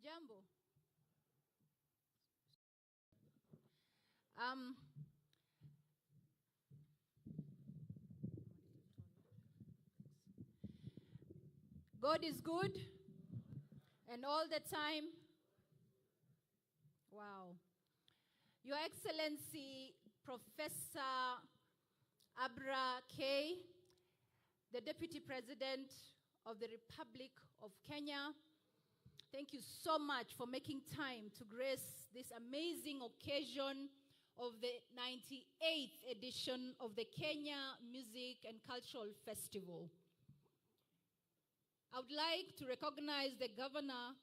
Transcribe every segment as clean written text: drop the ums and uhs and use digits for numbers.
Hamjambo. God is good, and all the time. Wow. Your Excellency, Professor Abra K., the Deputy President of the Republic of Kenya, thank you so much for making time to grace this amazing occasion of the 98th edition of the Kenya Music and Cultural Festival. I would like to recognize the Governor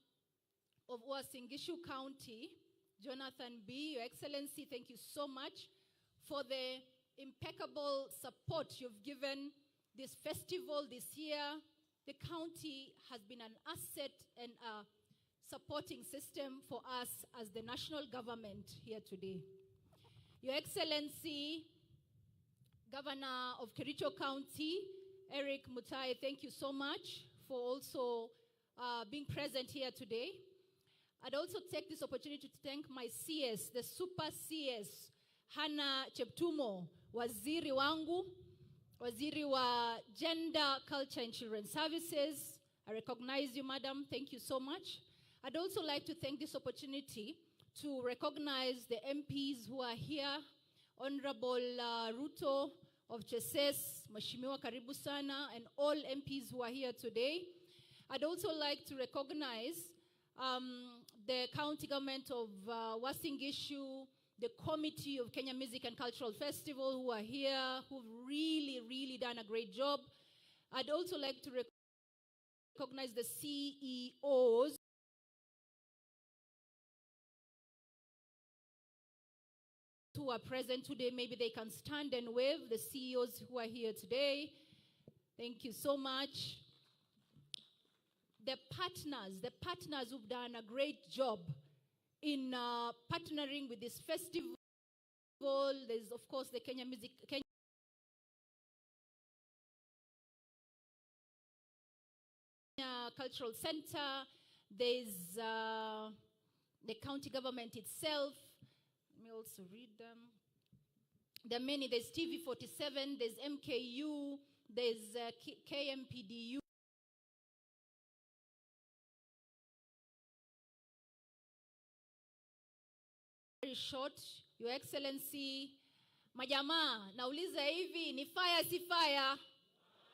of Uasin Gishu County, Jonathan B. Your Excellency, thank you so much for the impeccable support you've given this festival this year. The county has been an asset and a supporting system for us as the national government here today. Your Excellency, Governor of Kericho County, Eric Mutai, thank you so much for also being present here today. I'd also take this opportunity to thank my CS, the Super CS, Hannah Cheptumo, Waziri wangu, Waziri wa Gender, Culture and Children's Services. I recognize you, Madam. Thank you so much. I'd also like to thank this opportunity to recognize the MPs who are here. Honorable Ruto of Cheses, Mheshimiwa Karibu Sana, and all MPs who are here today. I'd also like to recognize the county government of Uasin Gishu, the committee of Kenya Music and Cultural Festival who are here, who've really done a great job. I'd also like to recognize the CEOs who are present today. Maybe they can stand and wave, the CEOs who are here today. Thank you so much. The partners who've done a great job in partnering with this festival. There's, of course, the Kenya Cultural Center. There's the county government itself. Let me also read them. There are many. There's TV47, there's MKU, there's KMPDU. Very short, Your Excellency. Majama, nauliza hivi, ni fire si fire?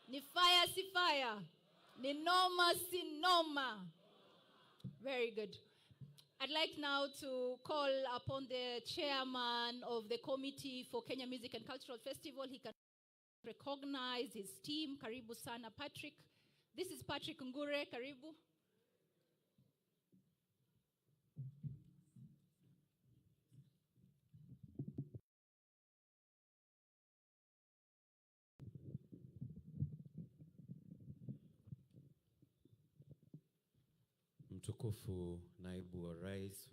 Ni fire si fire? Ni noma si noma? Very good. I'd like now to call upon the chairman of the Committee for Kenya Music and Cultural Festival. He can recognize his team. Karibu sana, Patrick. This is Patrick Ngure. Karibu. Mtukufu Naibu wa Rais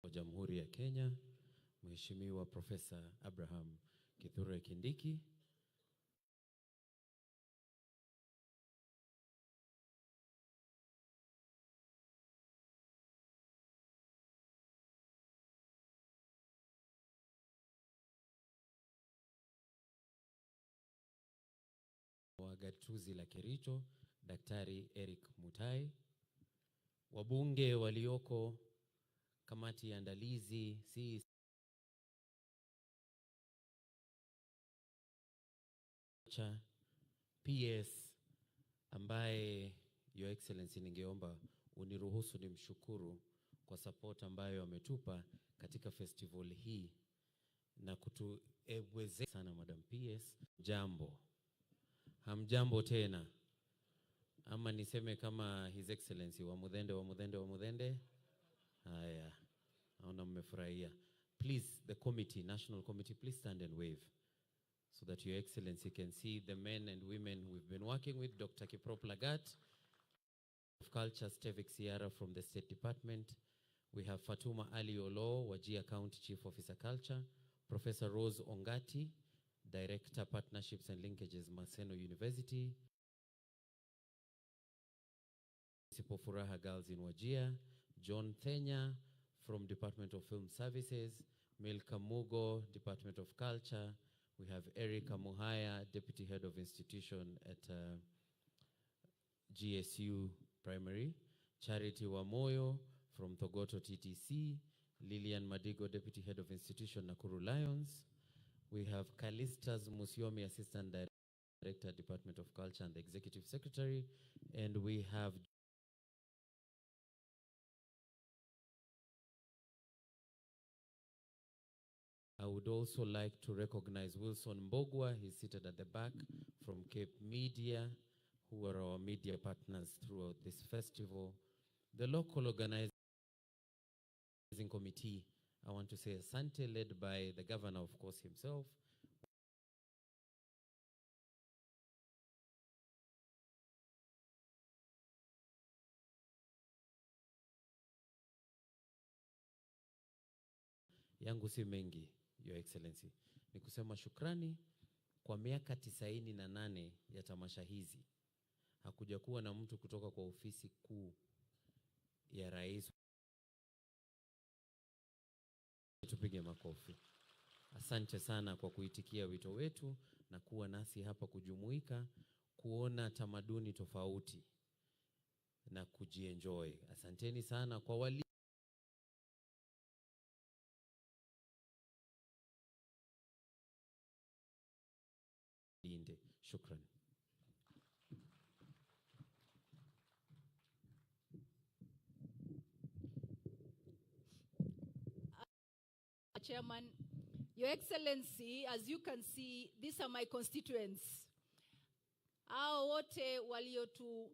wa Jamhuri ya Kenya, Mheshimiwa Profesa Abraham Kithure Kindiki, wa gatuzi la Kericho, Daktari Eric Mutai, wabunge walioko kamati ya andalizi, PS ambaye Your Excellency ningeomba uniruhusu nimshukuru kwa support ambayo ametupa katika festival hii na kutuwezesha sana. Madam PS, jambo. Hamjambo tena. Ama niseme kama His Excellency wa mudhende. Haya. Naona mmefurahia. Please, the committee, National Committee, please stand and wave so that Your Excellency can see the men and women we've been working with. Dr. Kiprop Lagat of Culture, Stevik Sierra from the State Department. We have Fatuma Ali Olo, Wajir County Chief Officer Culture. Professor Rose Ongati, Director, Partnerships and Linkages, Maseno University. Principal Furaha Girls in Wajir. John Thenya from Department of Film Services. Milka Mugo, Department of Culture. We have Erica Muhaya, Deputy Head of Institution at GSU Primary. Charity Wamoyo from Thogoto TTC. Lillian Madigo, Deputy Head of Institution, Nakuru Lions. We have Kalistas Musiomi, Assistant Director, Department of Culture and the Executive Secretary. And we have I would also like to recognize Wilson Mbogwa. He's seated at the back from Cape Media, who are our media partners throughout this festival. The local organizing committee, I want to say Asante, led by the governor, of course, himself. Yangu si mengi, Your Excellency. Ni kusema shukrani kwa miaka 98 ya tamasha hizi. Hakuja kuwa na mtu kutoka kwa ofisi kuu ya rais. Tupige makofi. Asante sana kwa kuitikia wito wetu na kuwa nasi hapa kujumuika, kuona tamaduni tofauti na kujienjoy. Asanteni sana kwa wali Linde. Shukran. Chairman, Your Excellency, as you can see, these are my constituents. Hao wote waliotu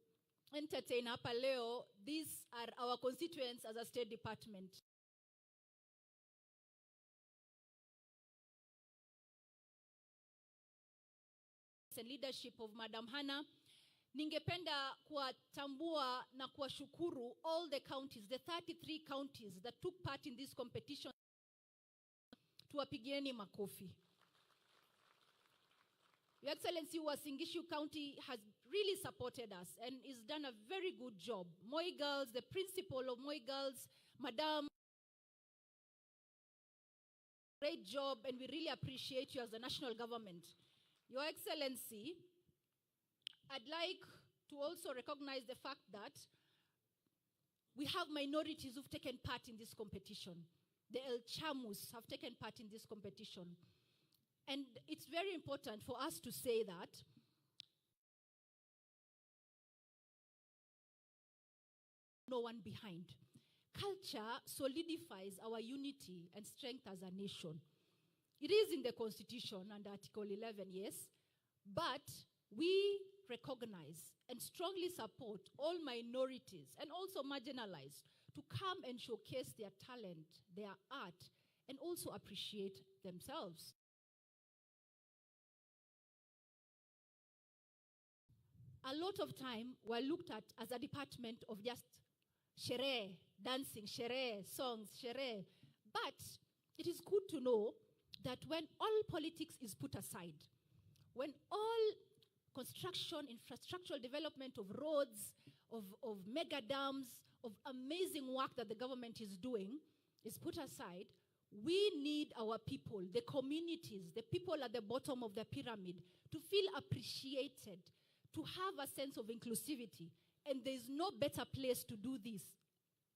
entertain hapa leo, these are our constituents as a State Department. And leadership of Madam Hannah. Ningependa kuwatambua na kuwashukuru all the counties, the 33 counties that took part in this competition. Tuwapigieni makofi. Your Excellency, Uasin Gishu County has really supported us and has done a very good job. Moi Girls, the principal of Moi Girls, Madam, great job, and we really appreciate you as the national government. Your Excellency, I'd like to also recognize the fact that we have minorities who've taken part in this competition. The El Chamus have taken part in this competition. And it's very important for us to say that no one behind. Culture solidifies our unity and strength as a nation. It is in the Constitution under Article 11, yes, but we recognize and strongly support all minorities and also marginalized to come and showcase their talent, their art, and also appreciate themselves. A lot of time we're looked at as a department of just sherehe, dancing, sherehe, songs, sherehe. But it is good to know that when all politics is put aside, when all construction, infrastructural development of roads, of mega dams, of amazing work that the government is doing is put aside, we need our people, the communities, the people at the bottom of the pyramid to feel appreciated, to have a sense of inclusivity. And there's no better place to do this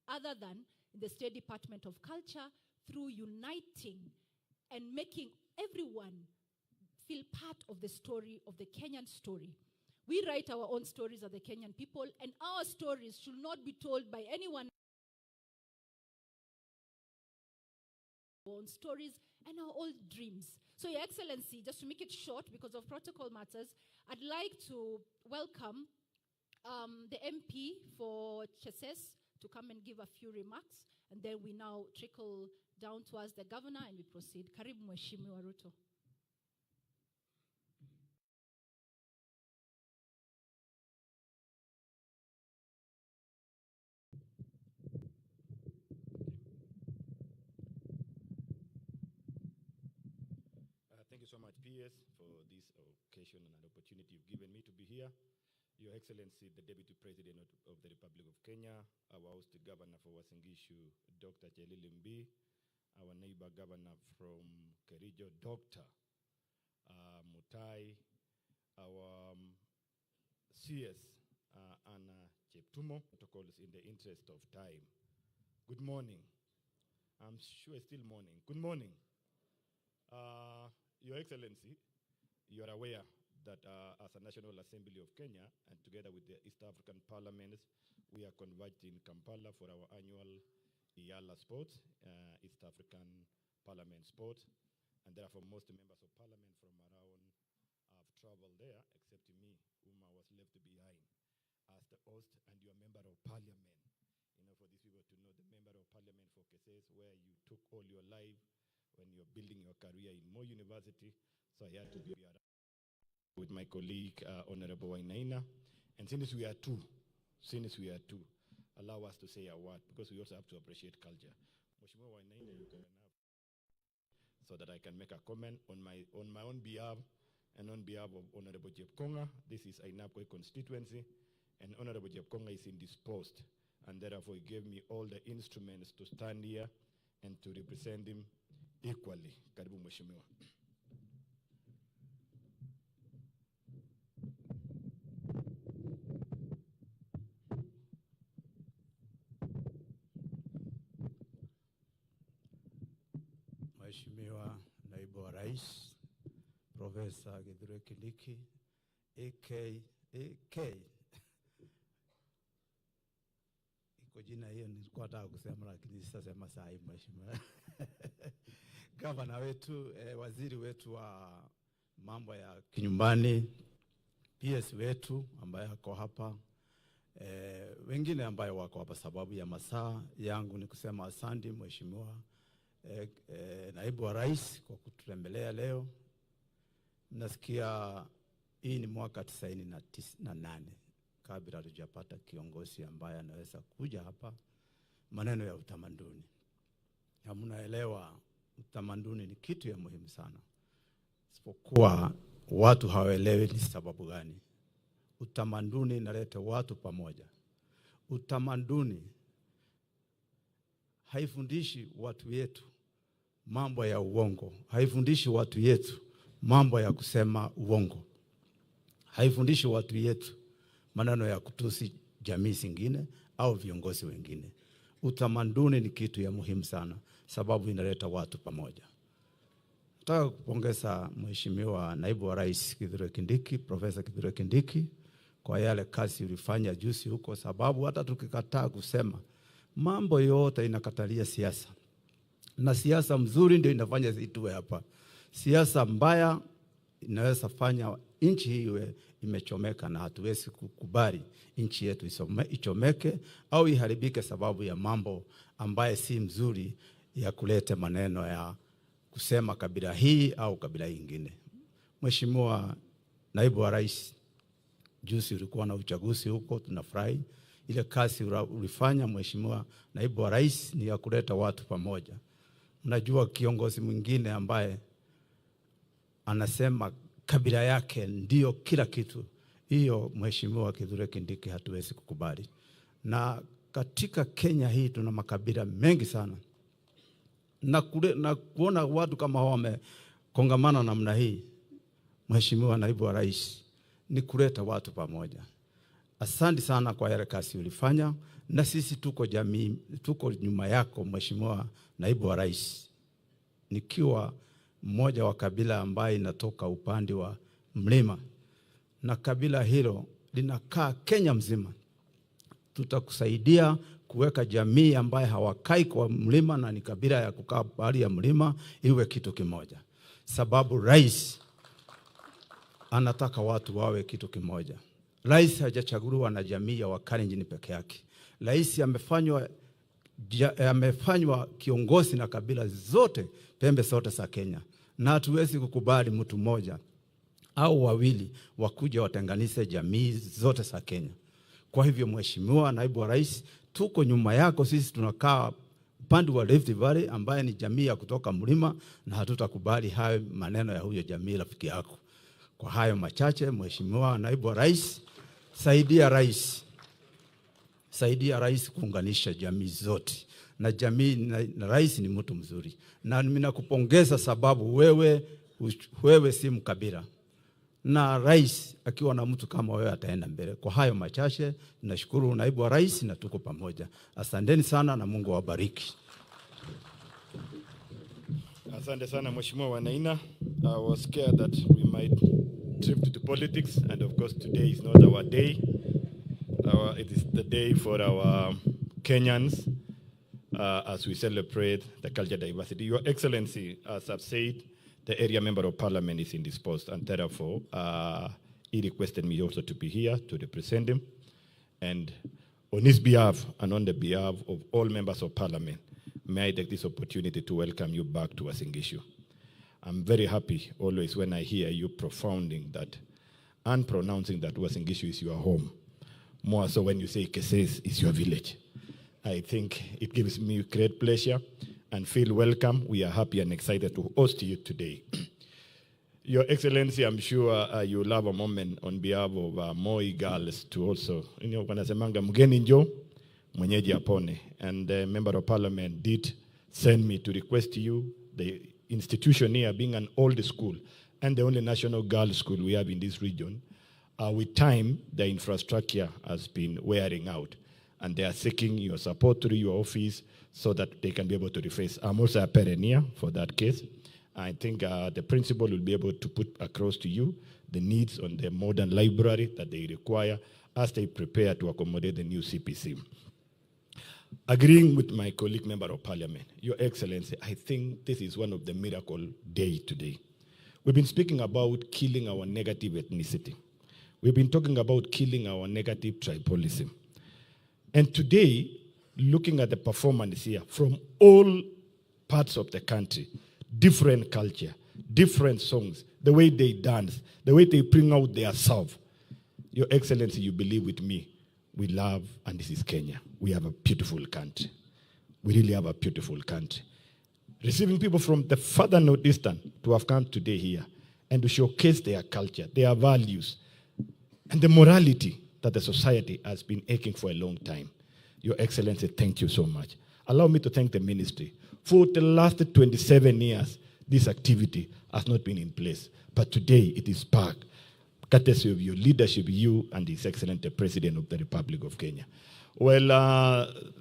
other than in the State Department of Culture through uniting and making everyone feel part of the story, of the Kenyan story. We write our own stories as the Kenyan people, and our stories should not be told by anyone our own stories and our old dreams. So, Your Excellency, just to make it short because of protocol matters, I'd like to welcome the MP for Cheses to come and give a few remarks, and then we now trickle down towards the governor and we proceed. Karibu Mheshimiwa Ruto. Thank you so much, PS, for this occasion and an opportunity you've given me to be here. Your Excellency, the Deputy President of the Republic of Kenya, our host Governor for Uasin Gishu, Dr. Chelilimbi, our neighbor governor from Kericho, Dr. Mutai, our CS, Anna Cheptumo, protocols in the interest of time. Good morning. I'm sure it's still morning. Good morning. Your Excellency, you are aware that as a National Assembly of Kenya and together with the East African Parliaments, we are converged in Kampala for our annual IALA Sports, East African Parliament Sports, and therefore most members of Parliament from around have traveled there, except me, whom I was left behind as the host and your member of Parliament. You know, for these people to know, the member of Parliament for Keses, where you took all your life when you're building your career in Moi University. So I had to be around with my colleague, Honorable Wainaina. And since we are two, allow us to say a word, because we also have to appreciate culture. Mheshimiwa Wainaina, you can have, so that I can make a comment on my own behalf and on behalf of Honorable Jepkonga. This is Ainabkoi constituency, and Honorable Jepkonga is indisposed, and therefore he gave me all the instruments to stand here and to represent him equally. Karibu Mheshimiwa. Mheshimiwa Naibu wa Rais, Profesa Kindiki, AK. Iko jina hiyo nilikuwa nataka kusema lakini sitasema saa hii Mheshimiwa. Gavana wetu, waziri wetu wa mambo ya kinyumbani, PS wetu ambaye ako hapa, wengine ambaye wako hapa sababu ya masaa yangu ni kusema asante Mheshimiwa Naibu wa Rais kwa kututembelea leo. Nasikia hii ni mwaka 98 kabla hatujapata kiongozi ambaye anaweza kuja hapa maneno ya utamaduni. Na mnaelewa utamaduni ni kitu ya muhimu sana. Isipokuwa watu hawaelewi ni sababu gani. Utamaduni inaleta watu pamoja. Utamaduni haifundishi watu wetu mambo ya uongo. Haifundishi watu yetu mambo ya kusema uongo. Haifundishi watu yetu maneno ya kutusi jamii zingine au viongozi wengine. Utamaduni ni kitu ya muhimu sana sababu inaleta watu pamoja. Nataka kupongeza Mheshimiwa Naibu wa Rais Kindiki, Profesa Kindiki kwa yale kazi ulifanya juzi huko, sababu hata tukikataa kusema mambo yote inakatalia siasa. Na siasa mzuri ndio inafanya zituwe hapa. Siasa mbaya inaweza fanya nchi hii iwe imechomeka, na hatuwezi kukubali nchi yetu ichomeke au iharibike sababu ya mambo ambaye si mzuri ya kuleta maneno ya kusema kabila hii au kabila nyingine. Mheshimiwa Naibu wa Rais, juzi ulikuwa na uchaguzi huko, tunafurahi. Ile kazi ulifanya Mheshimiwa Naibu wa Rais ni ya kuleta watu pamoja. Mnajua kiongozi mwingine ambaye anasema kabila yake ndio kila kitu, hiyo Mheshimiwa Kindiki hatuwezi kukubali. Na katika Kenya hii tuna makabila mengi sana. Na kuona watu kama hao wamekongamana namna hii, Mheshimiwa Naibu wa Rais, ni kuleta watu pamoja. Asante sana kwa yale kazi ulifanya, na sisi tuko jamii, tuko nyuma yako Mheshimiwa Naibu wa Rais. Nikiwa mmoja wa kabila ambaye inatoka upande wa mlima, na kabila hilo linakaa Kenya mzima. Tutakusaidia kuweka jamii ambaye hawakai kwa mlima na ni kabila ya kukaa bahari ya mlima iwe kitu kimoja. Sababu rais anataka watu wawe kitu kimoja. Rais hajachaguliwa na jamii ya Wakalenjin peke yake. Rais amefanywa kiongozi na kabila zote, pembe zote za Kenya. Na hatuwezi kukubali mtu mmoja au wawili wakuja watenganishe jamii zote za Kenya. Kwa hivyo Mheshimiwa Naibu wa Rais, tuko nyuma yako, sisi tunakaa upande wa Rift Valley ambaye ni jamii ya kutoka mlima, na hatutakubali hayo maneno ya huyo jamii rafiki yako. Kwa hayo machache, Mheshimiwa Naibu wa Rais, saidia rais kuunganisha jamii zote. Na jamii na rais ni mtu mzuri. Na ninakupongeza sababu wewe si mkabila. Na rais akiwa na mtu kama wewe ataenda mbele. Kwa hayo machache, nashukuru Naibu wa Rais na tuko pamoja. Asanteni sana na Mungu awabariki. Asante sana Mheshimiwa Wanaina. I was scared that we might drift to politics, and of course today is not our day. It is the day for our Kenyans as we celebrate the cultural diversity. Your Excellency, as I've said, the area member of parliament is indisposed, and therefore he requested me also to be here to represent him. And on his behalf and on the behalf of all members of parliament, may I take this opportunity to welcome you back to Uasin Gishu. I'm very happy always when I hear you profounding that and pronouncing that Uasin Gishu is your home. More so when you say Keses is your village. I think it gives me great pleasure and feel welcome. We are happy and excited to host you today. Your Excellency, I'm sure you'll have a moment on behalf of Moi girls to also, wanasemanga mgeni njo, mwenyeji apone. And the Member of Parliament did send me to request you, the institution here being an old school and the only national girls' school we have in this region, with time, the infrastructure has been wearing out. And they are seeking your support through your office so that they can be able to reface. I'm also a parent here for that case. I think the principal will be able to put across to you the needs on the modern library that they require as they prepare to accommodate the new CPC. Agreeing with my colleague Member of Parliament, Your Excellency, I think this is one of the miracle days today. We've been speaking about killing our negative ethnicity. We've been talking about killing our negative tribalism. And today, looking at the performance here from all parts of the country, different culture, different songs, the way they dance, the way they bring out their self. Your Excellency, you believe with me, we love, and this is Kenya. We have a beautiful country. We really have a beautiful country. Receiving people from the further northeastern to have come today here and to showcase their culture, their values, and the morality that the society has been aching for a long time. Your Excellency, thank you so much. Allow me to thank the ministry. For the last 27 years, this activity has not been in place. But today, it is back, courtesy of your leadership, you and His Excellency the President of the Republic of Kenya. Well,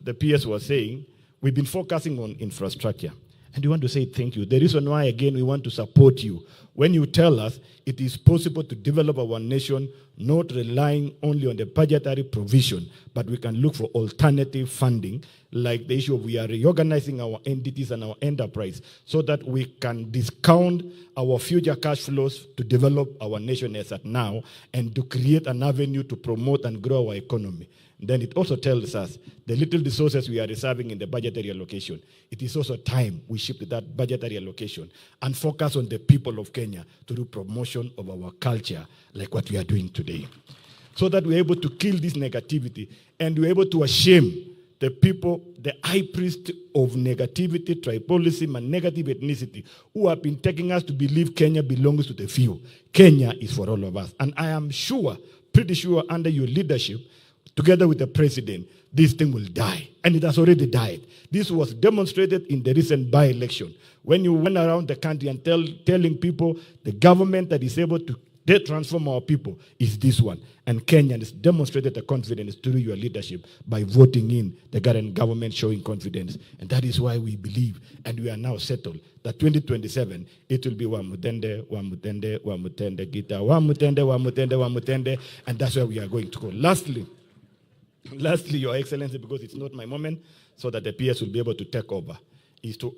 the PS was saying, we've been focusing on infrastructure. And we want to say thank you. The reason why, again, we want to support you, when you tell us it is possible to develop our nation not relying only on the budgetary provision, but we can look for alternative funding, like the issue of we are reorganizing our entities and our enterprise so that we can discount our future cash flows to develop our nation as at now and to create an avenue to promote and grow our economy. Then it also tells us the little resources we are reserving in the budgetary allocation, it is also time we shift that budgetary allocation and focus on the people of Kenya to do promotion of our culture like what we are doing today. So that we're able to kill this negativity and we're able to shame the people, the high priest of negativity, tribalism, and negative ethnicity who have been taking us to believe Kenya belongs to the few. Kenya is for all of us. And I am sure, pretty sure under your leadership, together with the president, this thing will die. And it has already died. This was demonstrated in the recent by-election. When you went around the country and telling people the government that is able to transform our people is this one. And Kenyans demonstrated the confidence through your leadership by voting in the current government, showing confidence. And that is why we believe, and we are now settled, that 2027, it will be Wamutende, Wamutende, Wamutende, Gita, Wamutende, Wamutende, Wamutende, and that's where we are going to go. Lastly, Your Excellency, because it's not my moment, so that the PS will be able to take over, is to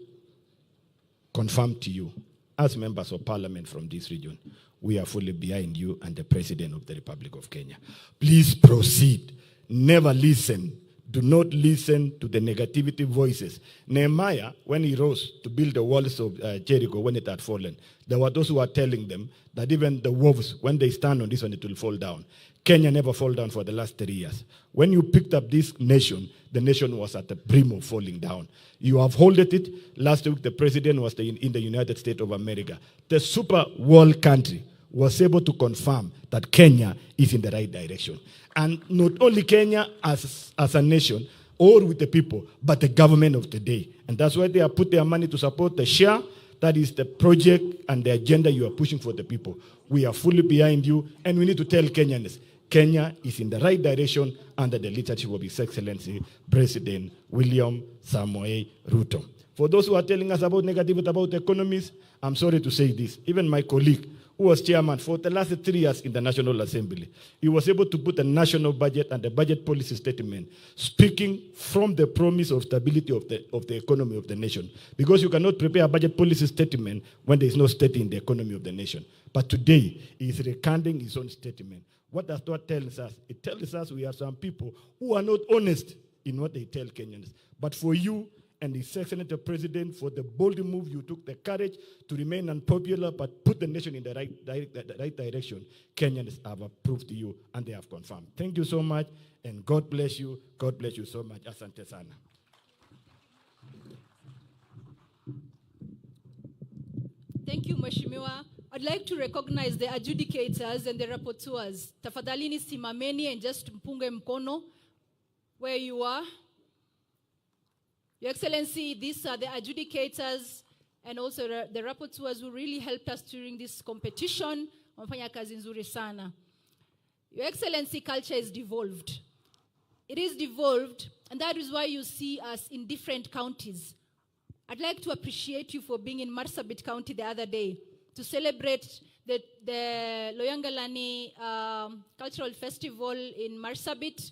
confirm to you, as members of parliament from this region, we are fully behind you and the President of the Republic of Kenya. Please proceed. Never listen. Do not listen to the negativity voices. Nehemiah, when he rose to build the walls of Jericho, when it had fallen, there were those who were telling them that even the wolves, when they stand on this one, it will fall down. Kenya never fall down for the last 3 years. When you picked up this nation, the nation was at the brim of falling down. You have holded it. Last week, the president was in the United States of America. The super world country was able to confirm that Kenya is in the right direction. And not only Kenya as a nation or with the people, but the government of today. And that's why they have put their money to support the share. That is the project and the agenda you are pushing for the people. We are fully behind you, and we need to tell Kenyans, Kenya is in the right direction under the leadership of His Excellency, President William Samoei Ruto. For those who are telling us about negativity about economies, I'm sorry to say this. Even my colleague, who was chairman for the last 3 years in the National Assembly, he was able to put a national budget and a budget policy statement speaking from the promise of stability of the economy of the nation. Because you cannot prepare a budget policy statement when there is no state in the economy of the nation. But today, he is recounting his own statement. What does that tell us? It tells us we have some people who are not honest in what they tell Kenyans. But for you and His Excellency President, for the bold move you took, the courage to remain unpopular but put the nation in the right direction, Kenyans have approved you and they have confirmed. Thank you so much, and God bless you. God bless you so much. Asante sana. Thank you, Mheshimiwa. I'd like to recognize the adjudicators and the rapporteurs. Tafadhalini simameni and just mpunge mkono where you are. Your Excellency, these are the adjudicators and also the rapporteurs who really helped us during this competition. Wamefanya kazi nzuri sana. Your Excellency, culture is devolved. It is devolved, and that is why you see us in different counties. I'd like to appreciate you for being in Marsabit County the other day to celebrate the Loyangalani Cultural Festival in Marsabit.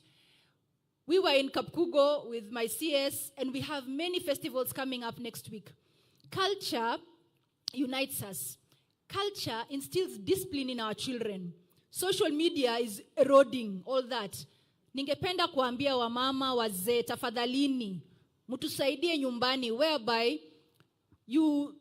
We were in Kapkugo with my CS, and we have many festivals coming up next week. Culture unites us. Culture instills discipline in our children. Social media is eroding all that. Ningependa kuambia wamama, wazee, tafadhalini, mutusaidie nyumbani, whereby you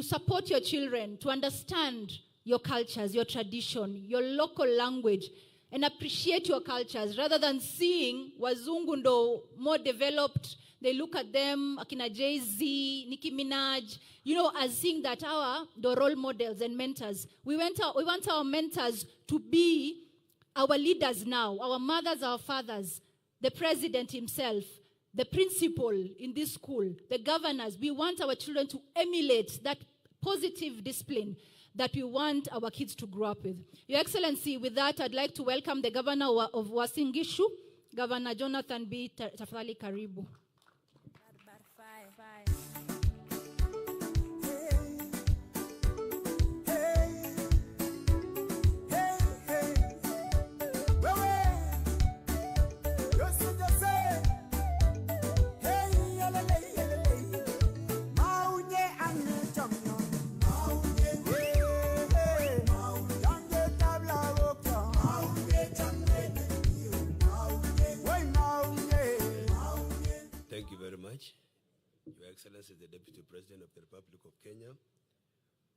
support your children to understand your cultures, your tradition, your local language, and appreciate your cultures rather than seeing wazungu ndo more developed. They look at them, akina Jay-Z, Nicki Minaj, as seeing that the role models and mentors. We want our mentors to be our leaders now, our mothers, our fathers, the president himself, the principal in this school, the governors. We want our children to emulate that positive discipline that we want our kids to grow up with. Your Excellency, with that, I'd like to welcome the Governor of Uasin Gishu, Governor Jonathan B. Tafadhali karibu. Your Excellency, the Deputy President of the Republic of Kenya,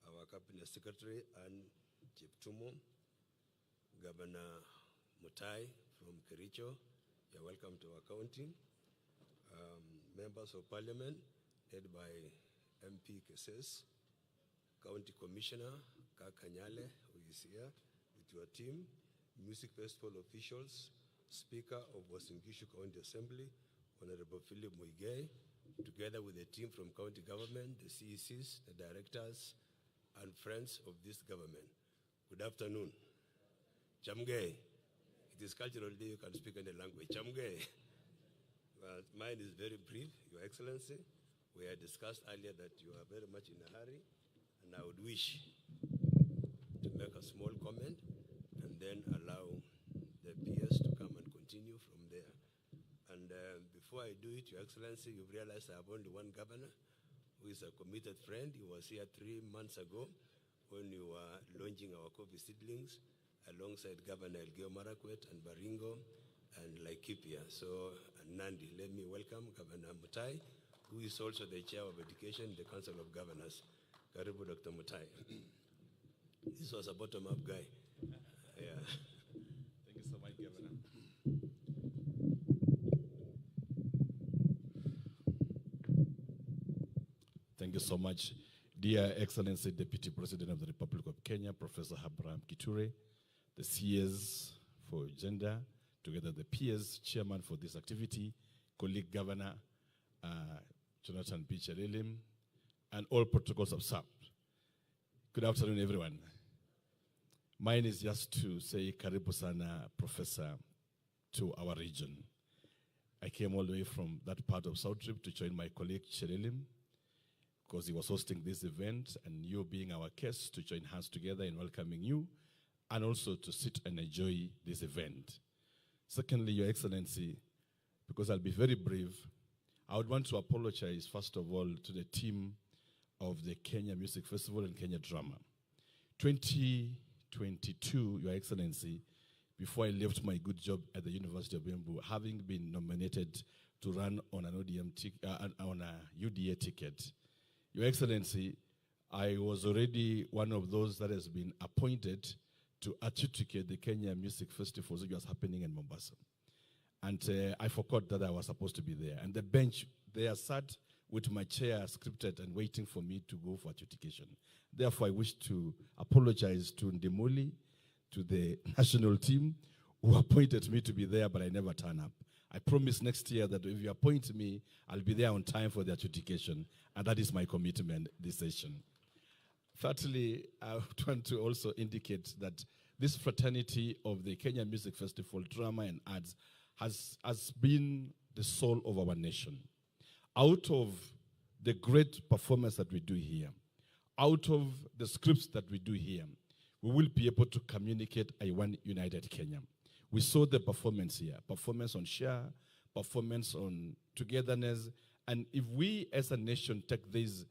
our Cabinet Secretary, and Chiptumo, Governor Mutai from Kericho, you're welcome to our county. Members of Parliament, led by MP Keses, County Commissioner Kakanyale, who is here with your team, Music Festival officials, Speaker of Uasin Gishu County Assembly, Honorable Philip Muigai, together with the team from county government, the CECs, the directors, and friends of this government. Good afternoon. Chamge. It is cultural day, you can speak any language. Chamge. Well, mine is very brief, Your Excellency. We had discussed earlier that you are very much in a hurry, and I would wish to make a small comment and then allow the PS to come and continue from there. And before I do it, Your Excellency, you've realized I have only one governor who is a committed friend. He was here 3 months ago when we were launching our coffee seedlings alongside Governor Elgeyo Marakwet and Baringo and Laikipia. So, Nandi, let me welcome Governor Mutai, who is also the Chair of Education in the Council of Governors. Karibu, Dr. Mutai. This was a bottom-up guy. Yeah. Thank you so much, Governor. Thank you so much, dear Excellency Deputy President of the Republic of Kenya, Professor Abraham Kithure, the CS for Gender, together the PS Chairman for this activity, colleague Governor Jonathan B. Cherilim, and all protocols observed. Good afternoon, everyone. Mine is just to say karibu sana, Professor, to our region. I came all the way from that part of South Trip to join my colleague Cherilim, because he was hosting this event, and you being our guest, to join hands together in welcoming you, and also to sit and enjoy this event. Secondly, Your Excellency, because I'll be very brief, I would want to apologize, first of all, to the team of the Kenya Music Festival and Kenya Drama. 2022, Your Excellency, before I left my good job at the University of Embu, having been nominated to run on an on a UDA ticket, Your Excellency, I was already one of those that has been appointed to adjudicate the Kenya Music Festival which was happening in Mombasa. And I forgot that I was supposed to be there. And the bench there sat with my chair scripted and waiting for me to go for adjudication. Therefore, I wish to apologize to Ndimuli, to the national team, who appointed me to be there, but I never turn up. I promise next year that if you appoint me, I'll be there on time for the adjudication, and that is my commitment this session. Thirdly, I want to also indicate that this fraternity of the Kenya Music Festival, Drama and Arts, has been the soul of our nation. Out of the great performance that we do here, out of the scripts that we do here, we will be able to communicate a one united Kenya. We saw the performance here, performance on share, performance on togetherness, and if we as a nation take this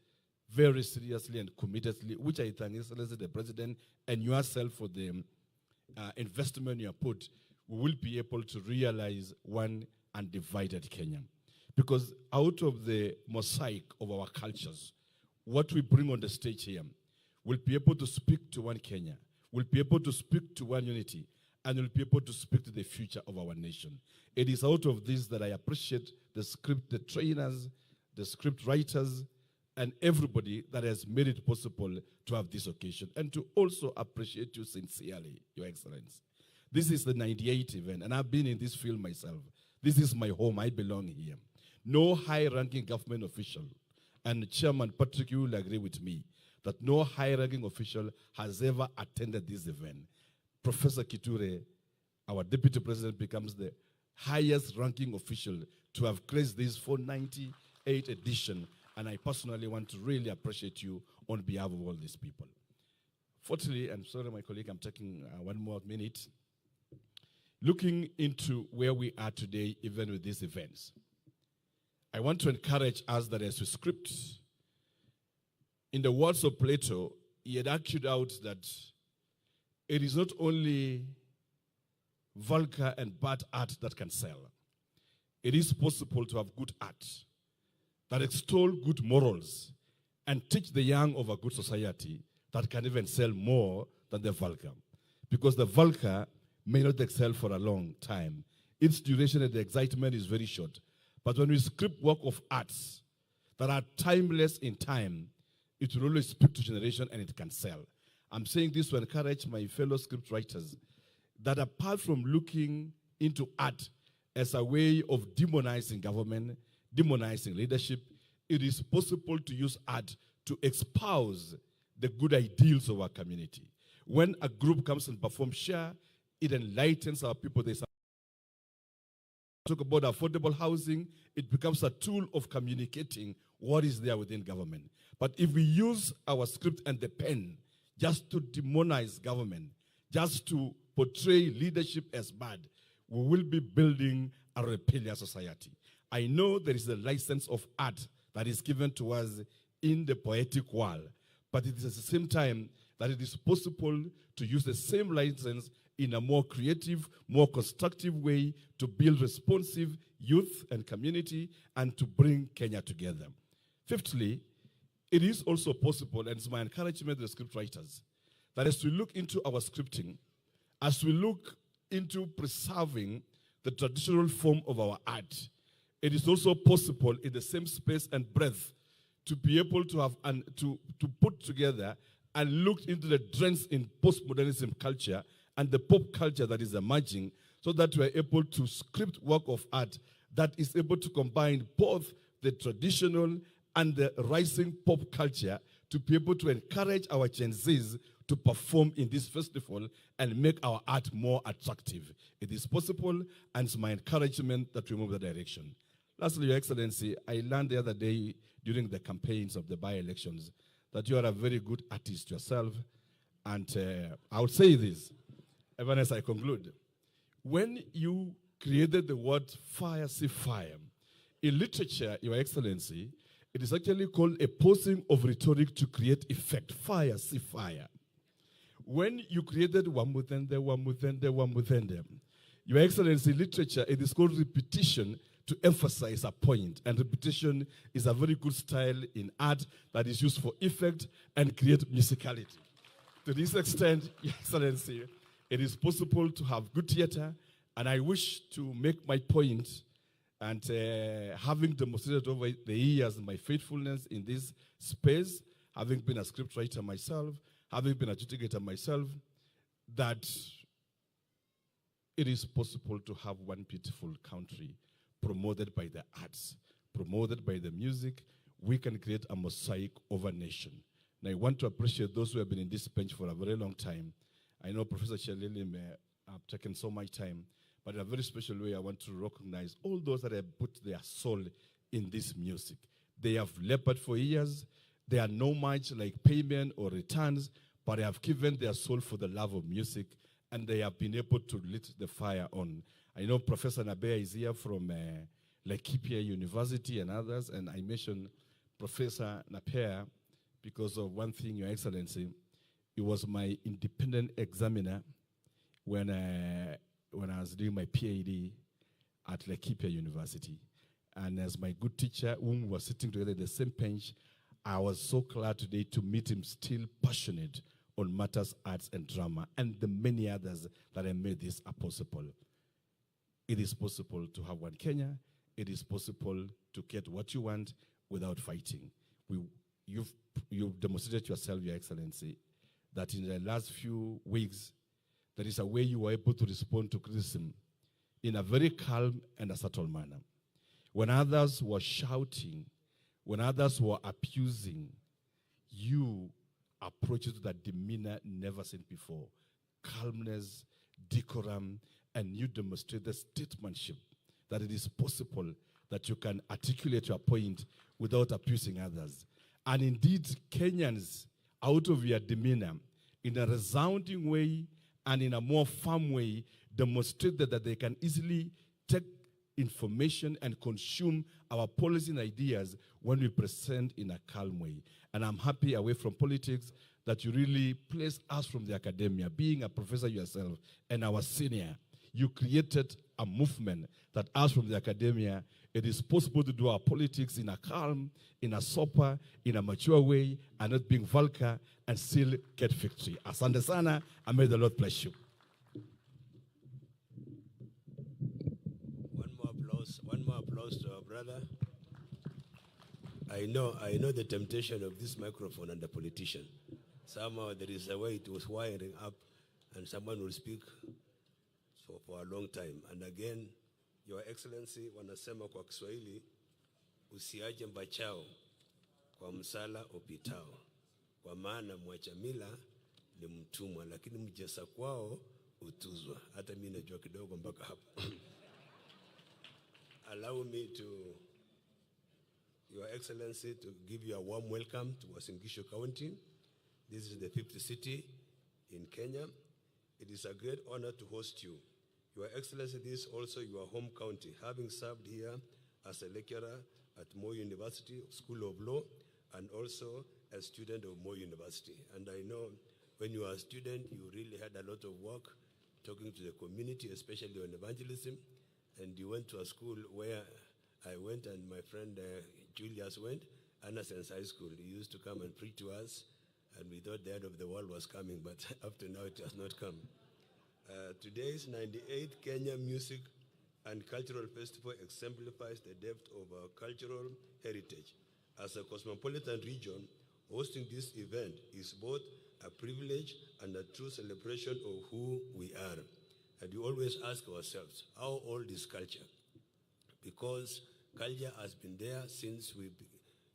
very seriously and committedly, which I thank Excellency the President and yourself for the investment you have put, we will be able to realize one undivided Kenya. Because out of the mosaic of our cultures, what we bring on the stage here, we'll be able to speak to one Kenya, we'll be able to speak to one unity, and we'll be able to speak to the future of our nation. It is out of this that I appreciate the script, the trainers, the script writers, and everybody that has made it possible to have this occasion, and to also appreciate you sincerely, Your Excellency. This is the 98th event, and I've been in this field myself. This is my home, I belong here. No high-ranking government official, and Chairman Patrick, you will agree with me, that no high-ranking official has ever attended this event. Professor Kithure, our Deputy President, becomes the highest-ranking official to have graced this 498th edition, and I personally want to really appreciate you on behalf of all these people. Fourthly, I'm sorry, my colleague, I'm taking one more minute. Looking into where we are today, even with these events, I want to encourage us that as we script, in the words of Plato, he had argued out that it is not only vulgar and bad art that can sell. It is possible to have good art that extol good morals and teach the young of a good society that can even sell more than the vulgar. Because the vulgar may not excel for a long time. Its duration and the excitement is very short. But when we script work of arts that are timeless in time, it will always speak to generation and it can sell. I'm saying this to encourage my fellow script writers that apart from looking into art as a way of demonizing government, demonizing leadership, it is possible to use art to espouse the good ideals of our community. When a group comes and performs share, it enlightens our people. There's talk about affordable housing, it becomes a tool of communicating what is there within government. But if we use our script and the pen just to demonize government, just to portray leadership as bad, we will be building a rebellious society. I know there is a license of art that is given to us in the poetic world, but it is at the same time that it is possible to use the same license in a more creative, more constructive way to build responsive youth and community and to bring Kenya together. Fifthly, it is also possible, and it's my encouragement to the script writers, that as we look into our scripting, as we look into preserving the traditional form of our art, it is also possible in the same space and breadth to be able to have and to put together and look into the trends in postmodernism culture and the pop culture that is emerging, so that we are able to script work of art that is able to combine both the traditional and the rising pop culture to be able to encourage our Gen Zs to perform in this festival and make our art more attractive. It is possible, and it's my encouragement that we move that direction. Lastly, Your Excellency, I learned the other day during the campaigns of the by-elections that you are a very good artist yourself, and I would say this, even as I conclude. When you created the word fire, see fire, in literature, Your Excellency, it is actually called a posing of rhetoric to create effect. Fire, see fire. When you created Wamutende, Your Excellency, literature, it is called repetition to emphasize a point. And repetition is a very good style in art that is used for effect and create musicality. To this extent, Your Excellency, it is possible to have good theater, and I wish to make my point, and having demonstrated over the years my faithfulness in this space, having been a scriptwriter myself, having been a litigator myself, that it is possible to have one beautiful country promoted by the arts, promoted by the music. We can create a mosaic of a nation. And I want to appreciate those who have been in this bench for a very long time. I know Professor Shalili may have taken so much time, but in a very special way, I want to recognize all those that have put their soul in this music. They have labored for years. They are no much like payment or returns, but they have given their soul for the love of music, and they have been able to lit the fire on. I know Professor Nabea is here from Laikipia University and others, and I mentioned Professor Napea because of one thing, Your Excellency. He was my independent examiner when I was doing my PhD at Laikipia University. And as my good teacher, whom we were sitting together in the same bench, I was so glad today to meet him still passionate on matters arts and drama, and the many others that have made this possible. It is possible to have one Kenya. It is possible to get what you want without fighting. You've demonstrated yourself, Your Excellency, that in the last few weeks, there is a way you were able to respond to criticism in a very calm and a subtle manner. When others were shouting, when others were abusing, you approached it with a demeanor never seen before. Calmness, decorum, and you demonstrated statesmanship, that it is possible that you can articulate your point without abusing others. And indeed, Kenyans, out of your demeanor, in a resounding way and in a more firm way, demonstrated that they can easily take information and consume our policy and ideas when we present in a calm way. And I'm happy, away from politics, that you really place us from the academia, being a professor yourself and our senior. You created a movement that us from the academia, it is possible to do our politics in a calm, in a sober, in a mature way, and not being vulgar, and still get victory. Asante sana, and may the Lord bless you. One more applause to our brother. I know the temptation of this microphone and the politician. Somehow there is a way it was wiring up, and someone will speak for a long time. And again, Your Excellency, wanasema kwa Kiswahili, usiache mbachao kwa msala upitao. Kwa maana mwacha mila ni mtumwa, lakini mjesa kwao utuzwa. Hata mimi najua kidogo mpaka hapo. Allow me to, Your Excellency, to give you a warm welcome to Uasin Gishu County. This is the 5th city in Kenya. It is a great honor to host you. Your Excellency, this is also your home county, having served here as a lecturer at Moi University School of Law and also a student of Moi University. And I know When you were a student, you really had a lot of work talking to the community, especially on evangelism. And you went to a school where I went and my friend Julius went, Anderson's High School. He used to come and preach to us, and we thought the end of the world was coming, but up to now it has not come. Today's 98th Kenya Music and Cultural Festival exemplifies the depth of our cultural heritage. As a cosmopolitan region, hosting this event is both a privilege and a true celebration of who we are. And we always ask ourselves, how old is culture? Because culture has been there since we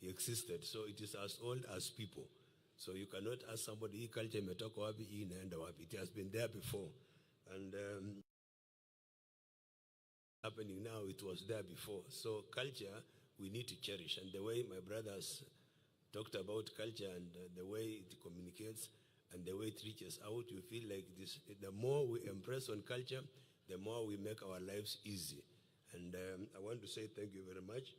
existed, so it is as old as people. So you cannot ask somebody, hii culture imetoka wapi, hii inaenda wapi. It has been there before. And happening now, it was there before. So culture, we need to cherish. And the way my brothers talked about culture and the way it communicates and the way it reaches out, you feel like this, the more we impress on culture, the more we make our lives easy. And I want to say thank you very much.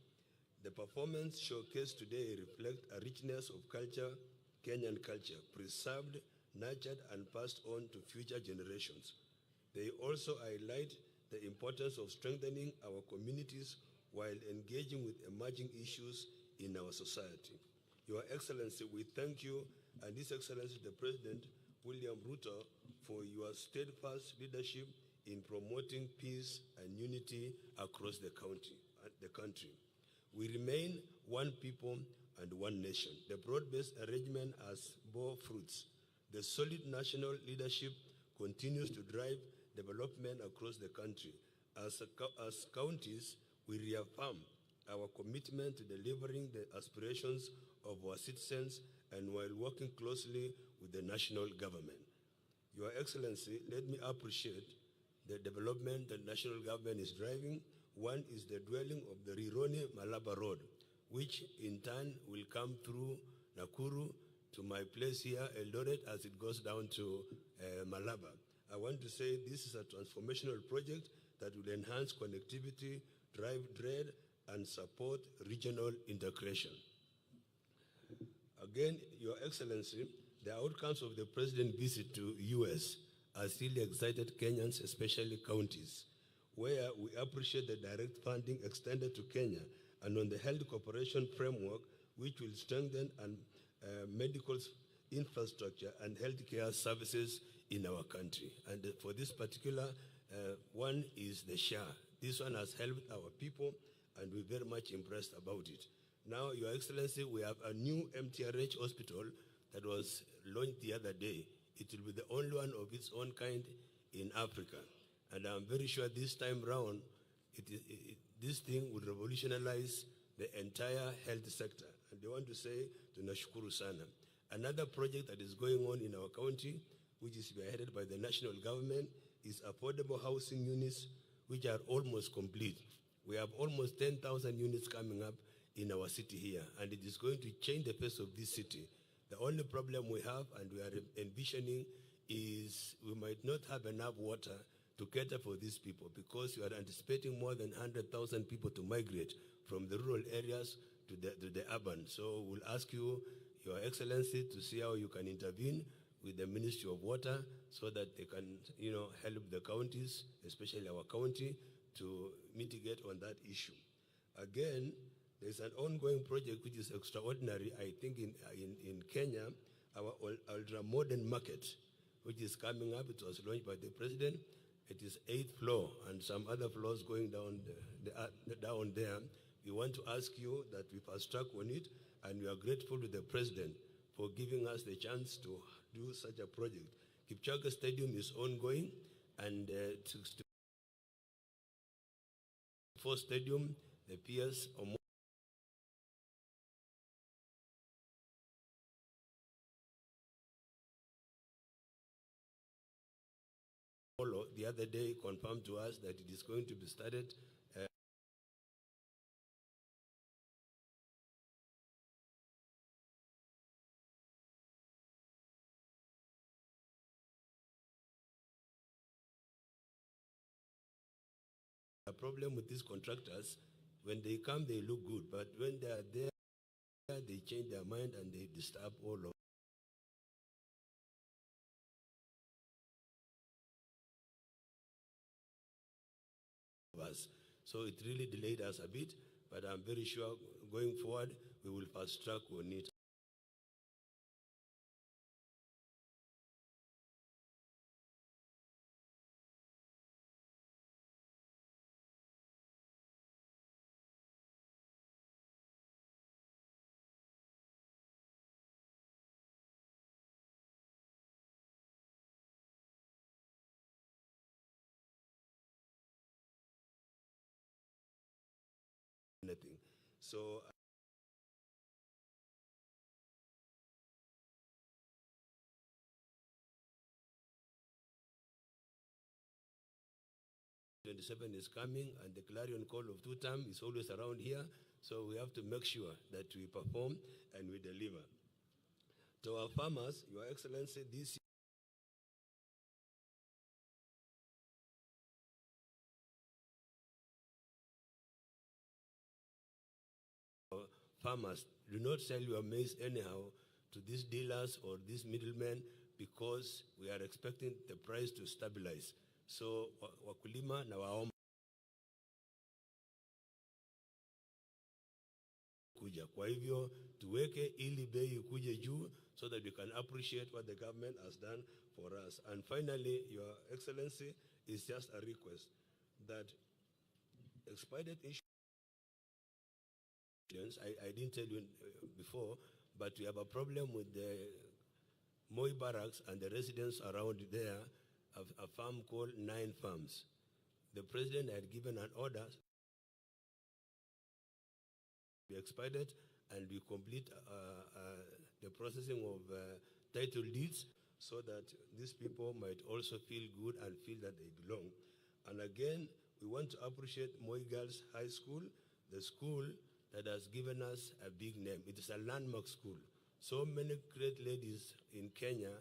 The performance showcased today reflects a richness of culture, Kenyan culture, preserved, nurtured, and passed on to future generations. They also highlight the importance of strengthening our communities while engaging with emerging issues in our society. Your Excellency, we thank you and His Excellency the President, William Ruto, for your steadfast leadership in promoting peace and unity across the country. We remain one people and one nation. The broad-based arrangement has bore fruits. The solid national leadership continues to drive development across the country. As counties, we reaffirm our commitment to delivering the aspirations of our citizens and while working closely with the national government. Your Excellency, let me appreciate the development the national government is driving. One is the dwelling of the Rironi-Malaba Road, which in turn will come through Nakuru to my place here, Eldoret, as it goes down to Malaba. I want to say this is a transformational project that will enhance connectivity, drive trade, and support regional integration. Again, Your Excellency, the outcomes of the President's visit to US are still excited Kenyans, especially counties, where we appreciate the direct funding extended to Kenya and on the health cooperation framework, which will strengthen medical infrastructure and healthcare services in our country. And for this particular one is the SHA. This one has helped our people, and we're very much impressed about it. Now, Your Excellency, we have a new MTRH hospital that was launched the other day. It will be the only one of its own kind in Africa. And I'm very sure this time round, this thing will revolutionize the entire health sector. And I want to say, tunashukuru sana. Another project that is going on in our county, which is headed by the national government, is affordable housing units, which are almost complete. We have almost 10,000 units coming up in our city here, and it is going to change the face of this city. The only problem we have, and we are envisioning, is we might not have enough water to cater for these people, because we are anticipating more than 100,000 people to migrate from the rural areas to the urban. So we'll ask you, Your Excellency, to see how you can intervene with the Ministry of Water so that they can, help the counties, especially our county, to mitigate on that issue. Again, there's an ongoing project which is extraordinary, I think, in Kenya, our ultra-modern market, which is coming up. It was launched by the President. It is 8th floor and some other floors going down there. We want to ask you that we fast track on it, and we are grateful to the President for giving us the chance to do such a project. Kipchoge Stadium is ongoing, and for stadium, the PS the other day confirmed to us that it is going to be started a problem with these contractors. When they come, they look good, but when they are there, they change their mind and they disturb all of us. So it really delayed us a bit, but I'm very sure going forward, we will fast track on it. Anything. So 27 is coming, and the clarion call of 2-term is always around here. So we have to make sure that we perform and we deliver. To our farmers, Your Excellency, this farmers, do not sell your maize anyhow to these dealers or these middlemen, because we are expecting the price to stabilize. So wakulima na waomba kuja. Kwa hivyo tuweke ili bei kuje juu, so that we can appreciate what the government has done for us. And finally, Your Excellency, is just a request that expired insurance, I didn't tell you before, but we have a problem with the Moi Barracks and the residents around there, a farm called 9 Farms. The president had given an order, we expired, and we complete the processing of title deeds, so that these people might also feel good and feel that they belong. And again, we want to appreciate Moi Girls High School, the school that has given us a big name. It is a landmark school. So many great ladies in Kenya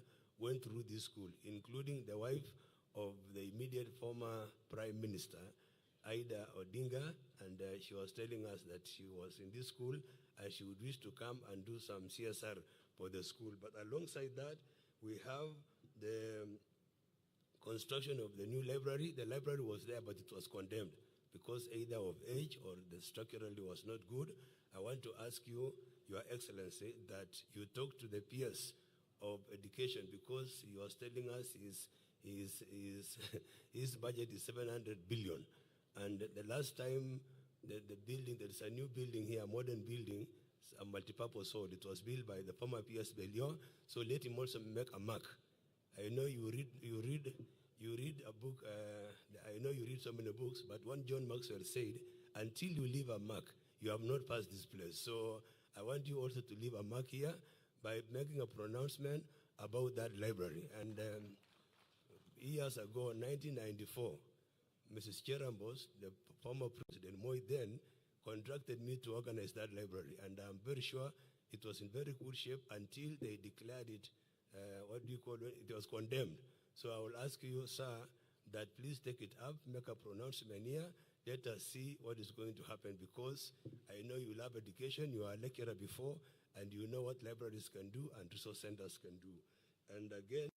went through this school, including the wife of the immediate former Prime Minister, Ida Odinga, and she was telling us that she was in this school and she would wish to come and do some CSR for the school. But alongside that, we have the construction of the new library. The library was there, but it was condemned because either of age or the structurally was not good. I want to ask you, Your Excellency, that you talk to the peers of education, because he was telling us his budget is 700 billion. And the last time the building, there is a new building here, a modern building, a multipurpose hall. It was built by the former PS Bellion. So let him also make a mark. I know you read a book, I know you read so many books, but one John Maxwell said, until you leave a mark, you have not passed this place. So I want you also to leave a mark here by making a pronouncement about that library. And years ago, 1994, Mrs. Cherambos, the former President Moi then, contracted me to organize that library. And I'm very sure it was in very good shape until they declared it, it was condemned. So I will ask you, sir, that please take it up, make a pronouncement here. Let us see what is going to happen, because I know you love education, you are a lecturer before, and you know what libraries can do and resource centers can do. And again,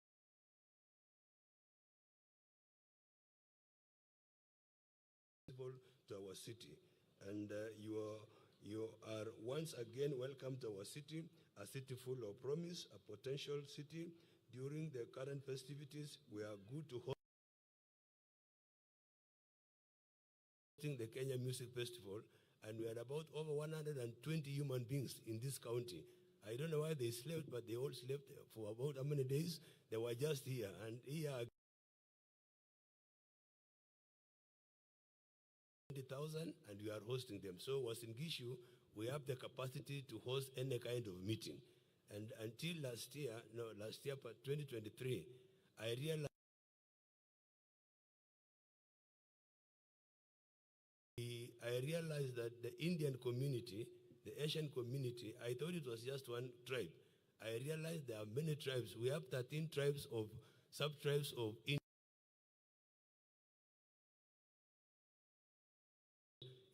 to our city. And you are once again welcome to our city, a city full of promise, a potential city. During the current festivities, we are good to host the Kenya Music Festival, and we are about over 120 human beings in this county. I don't know why they slept, but they all slept for about how many days? They were just here, and here 20,000, and we are hosting them. So in Gishu, we have the capacity to host any kind of meeting. And until last year, 2023, I realized that the Indian community, the Asian community, I thought it was just one tribe. I realized there are many tribes. We have 13 tribes of sub-tribes of India.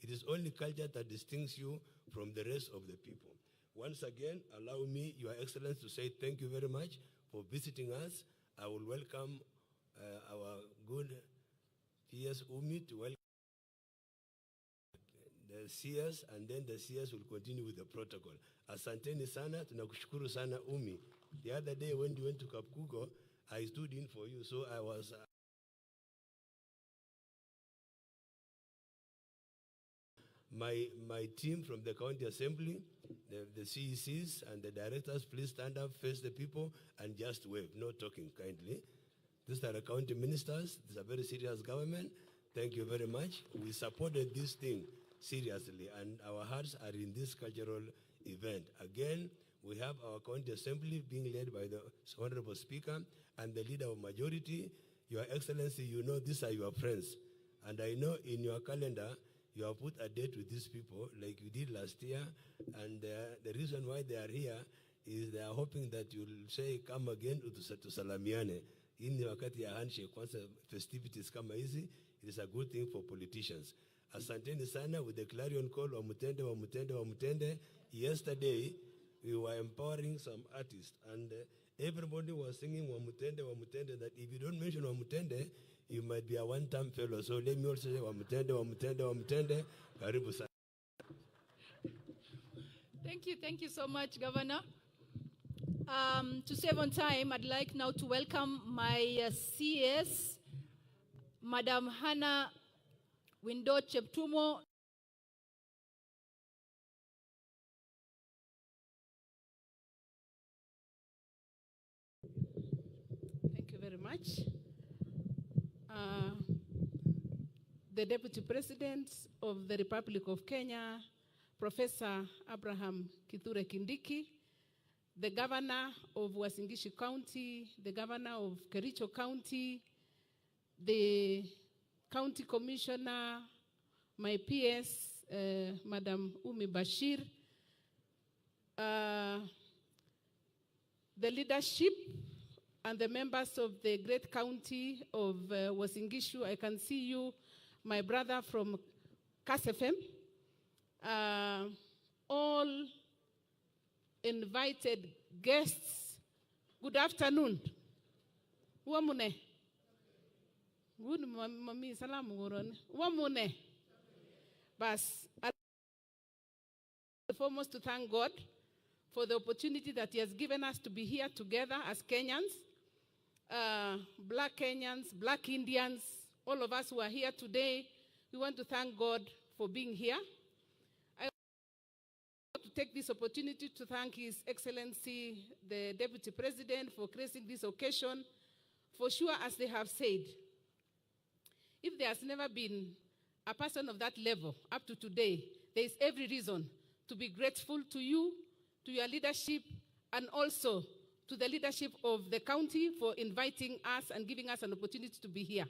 It is only culture that distinguishes you from the rest of the people. Once again, allow me, Your Excellency, to say thank you very much for visiting us. I will welcome our good PS Umi to welcome. the CS, and then the CS will continue with the protocol. Asanteni sana, tunakushukuru sana Umi. The other day when you went to Kapkugo, I stood in for you, so I was... My team from the county assembly, the CECs and the directors, please stand up, face the people, and just wave. No talking, kindly. These are the county ministers. This is a very serious government. Thank you very much. We supported this thing seriously, and our hearts are in this cultural event. Again, we have our county assembly being led by the Honorable Speaker and the leader of majority. Your Excellency, you know these are your friends. And I know in your calendar, you have put a date with these people like you did last year. And the reason why they are here is they are hoping that you'll say, come again to Salamiane. In the wakati ya handshake, once festivities kama hizi, it is a good thing for politicians. Asanteni sana with the clarion call, wamutende, wamutende, wamutende. Yesterday, we were empowering some artists, and everybody was singing wamutende, wamutende, that if you don't mention wamutende, you might be a one-time fellow. So let me also say wamutende, wamutende, wamutende. Karibu sana. Thank you so much, Governor. To save on time, I'd like now to welcome my CS, Madam Hannah Windo Cheptumo. Thank you very much. The Deputy President of the Republic of Kenya, Professor Abraham Kithure Kindiki, the Governor of Uasin Gishu County, the Governor of Kericho County, the County Commissioner, my PS, Madam Umi Bashir, the leadership and the members of the great county of Uasin Gishu. I can see you, my brother from KASFM, all invited guests. Good afternoon. Wamune. Good mami salam goron. Wamune. Bas. Foremost to thank God for the opportunity that He has given us to be here together as Kenyans, Black Kenyans, Black Indians, all of us who are here today. We want to thank God for being here. I want to take this opportunity to thank His Excellency, the Deputy President, for gracing this occasion. For sure, as they have said, if there has never been a person of that level up to today, there is every reason to be grateful to you, to your leadership, and also to the leadership of the county for inviting us and giving us an opportunity to be here.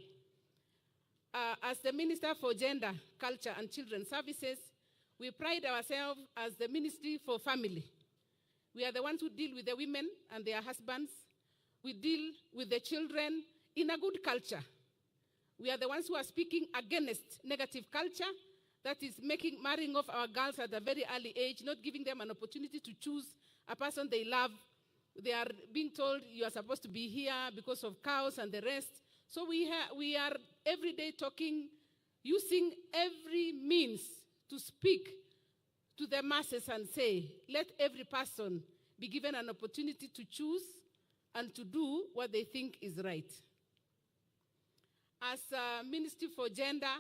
As the Minister for Gender, Culture, and Children's Services, we pride ourselves as the Ministry for Family. We are the ones who deal with the women and their husbands. We deal with the children in a good culture. We are the ones who are speaking against negative culture that is marrying off our girls at a very early age, not giving them an opportunity to choose a person they love. They are being told you are supposed to be here because of cows and the rest. So we are every day talking, using every means to speak to the masses and say, let every person be given an opportunity to choose and to do what they think is right. As Ministry for Gender,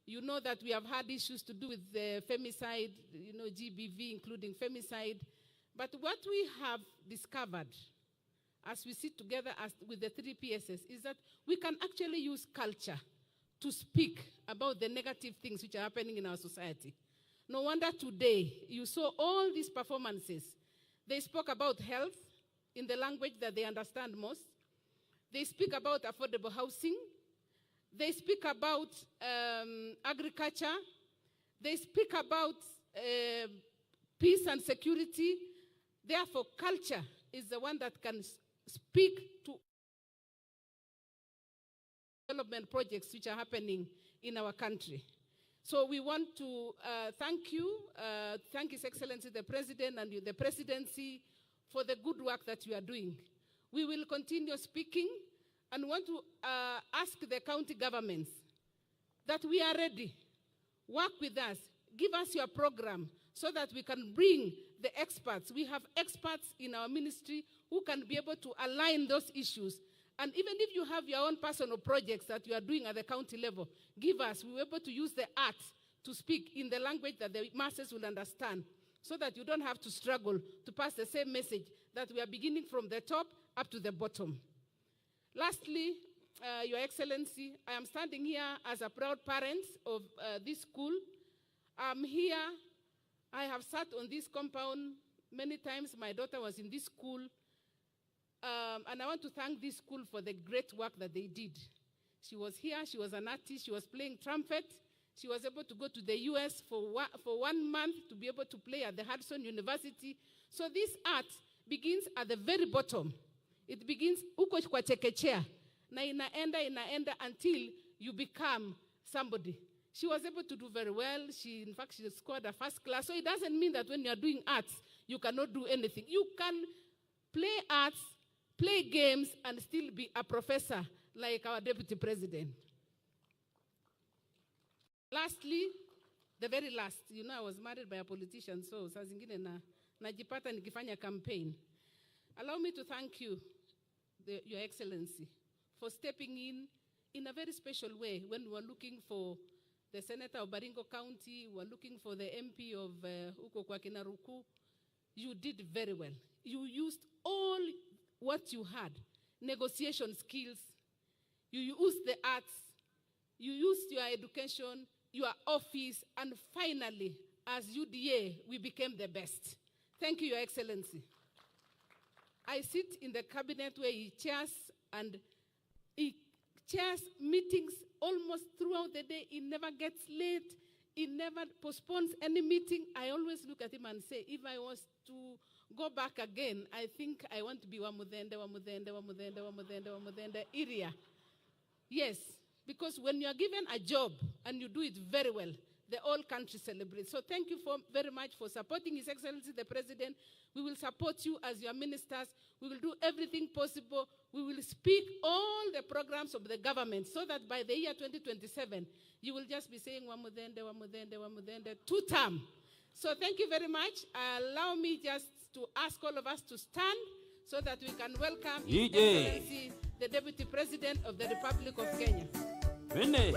you know that we have had issues to do with the femicide, GBV, including femicide. But what we have discovered as we sit together with the 3 PSS is that we can actually use culture to speak about the negative things which are happening in our society. No wonder today you saw all these performances. They spoke about health in the language that they understand most. They speak about affordable housing. They speak about agriculture. They speak about peace and security. Therefore, culture is the one that can speak to development projects which are happening in our country. So we want to thank you, thank His Excellency the President and the Presidency for the good work that you are doing. We will continue speaking and want to ask the county governments that we are ready. Work with us. give us your program so that we can bring the experts. We have experts in our ministry who can be able to align those issues. And even if you have your own personal projects that you are doing at the county level, give us. We were able to use the arts to speak in the language that the masses will understand, so that you don't have to struggle to pass the same message, that we are beginning from the top up to the bottom. Lastly, Your Excellency, I am standing here as a proud parent of this school. I'm here. I have sat on this compound many times. My daughter was in this school. And I want to thank this school for the great work that they did. She was here. She was an artist. She was playing trumpet. She was able to go to the US for 1 month to be able to play at the Hudson University. So this art begins at the very bottom. It begins uko kwa chekechea na inaenda until you become somebody. She was able to do very well. In fact, she scored a first class. So it doesn't mean that when you are doing arts, you cannot do anything. You can play arts, play games, and still be a professor like our deputy president. Lastly, the very last, I was married by a politician, so saa zingine najipata nikifanya campaign. Allow me to thank you, Your Excellency, for stepping in a very special way when we were looking for the Senator of Baringo County, we were looking for the MP of Uko kwa Kinaruku. You did very well. You used all what you had, negotiation skills, you used the arts, you used your education, your office, and finally, as UDA, we became the best. Thank you, Your Excellency. I sit in the cabinet where he chairs, and he chairs meetings almost throughout the day. He never gets late. He never postpones any meeting. I always look at him and say, if I was to go back again, I think I want to be Wamudende area. Yes, because when you are given a job and you do it very well, the whole country celebrates. So thank you very much for supporting His Excellency the President. We will support you as your ministers. We will do everything possible. We will speak all the programs of the government so that by the year 2027, you will just be saying Wamudende, 2-term. So thank you very much. Allow me just to ask all of us to stand so that we can welcome His Excellency the Deputy President of the Republic of Kenya. Vende.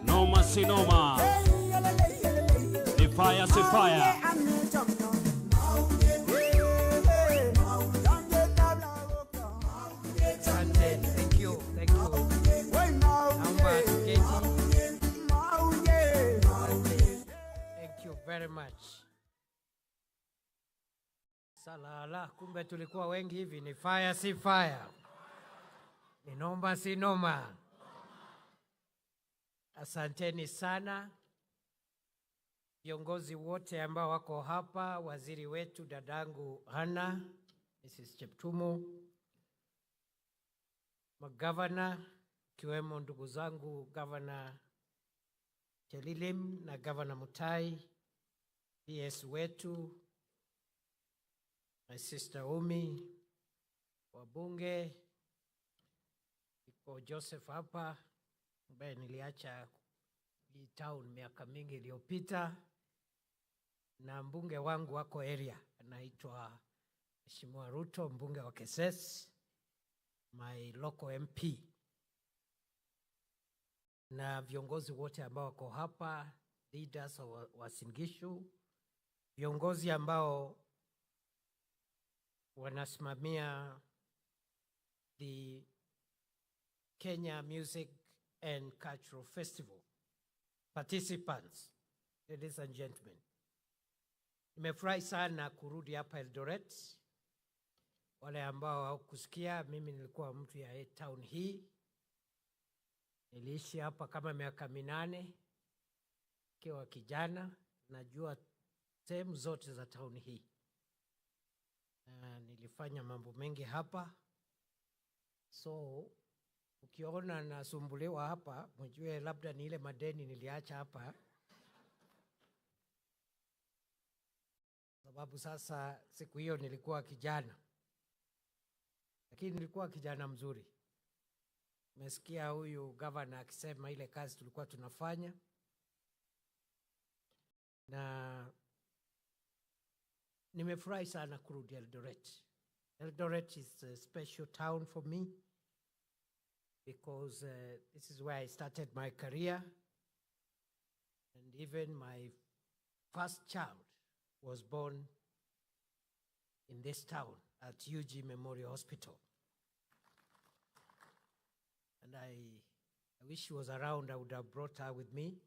Noma sinoma. The fire si fire. Thank you. Thank you very much. Salala, kumbe tulikuwa wengi hivi. Ni fire si fire. Ni noma si noma. Asanteni sana viongozi wote ambao wako hapa, waziri wetu dadangu Hana, Mrs. Cheptumo, magavana kiwemo ndugu zangu Governor Chelilim na Governor Mutai, PS wetu, my sister Umi, wabunge, iko Joseph hapa, ambaye niliacha hii town miaka mingi iliyopita, na mbunge wangu wako area anaitwa Mheshimiwa Ruto, mbunge wa Keses, my local MP, na viongozi wote ambao wako hapa, leaders wa Uasin Gishu, viongozi ambao wanasimamia the Kenya Music and Cultural Festival, participants, ladies and gentlemen. Nimefurahi sana kurudi hapa Eldoret. Wale ambao hawakusikia, mimi nilikuwa mtu ya town hii. Niliishi hapa kama miaka 8 kiwa kijana, najua sehemu zote za town hii. Nilifanya mambo mengi hapa. So ukiona nasumbuliwa hapa, mjue labda ni ile madeni niliacha hapa. Sababu sasa siku hiyo nilikuwa kijana. Lakini nilikuwa kijana mzuri. Umesikia huyu governor akisema ile kazi tulikuwa tunafanya, na nimefurahi sana kurudi Eldoret. Eldoret is a special town for me because this is where I started my career, and even my first child was born in this town at UG Memorial Hospital. And I wish she was around, I would have brought her with me.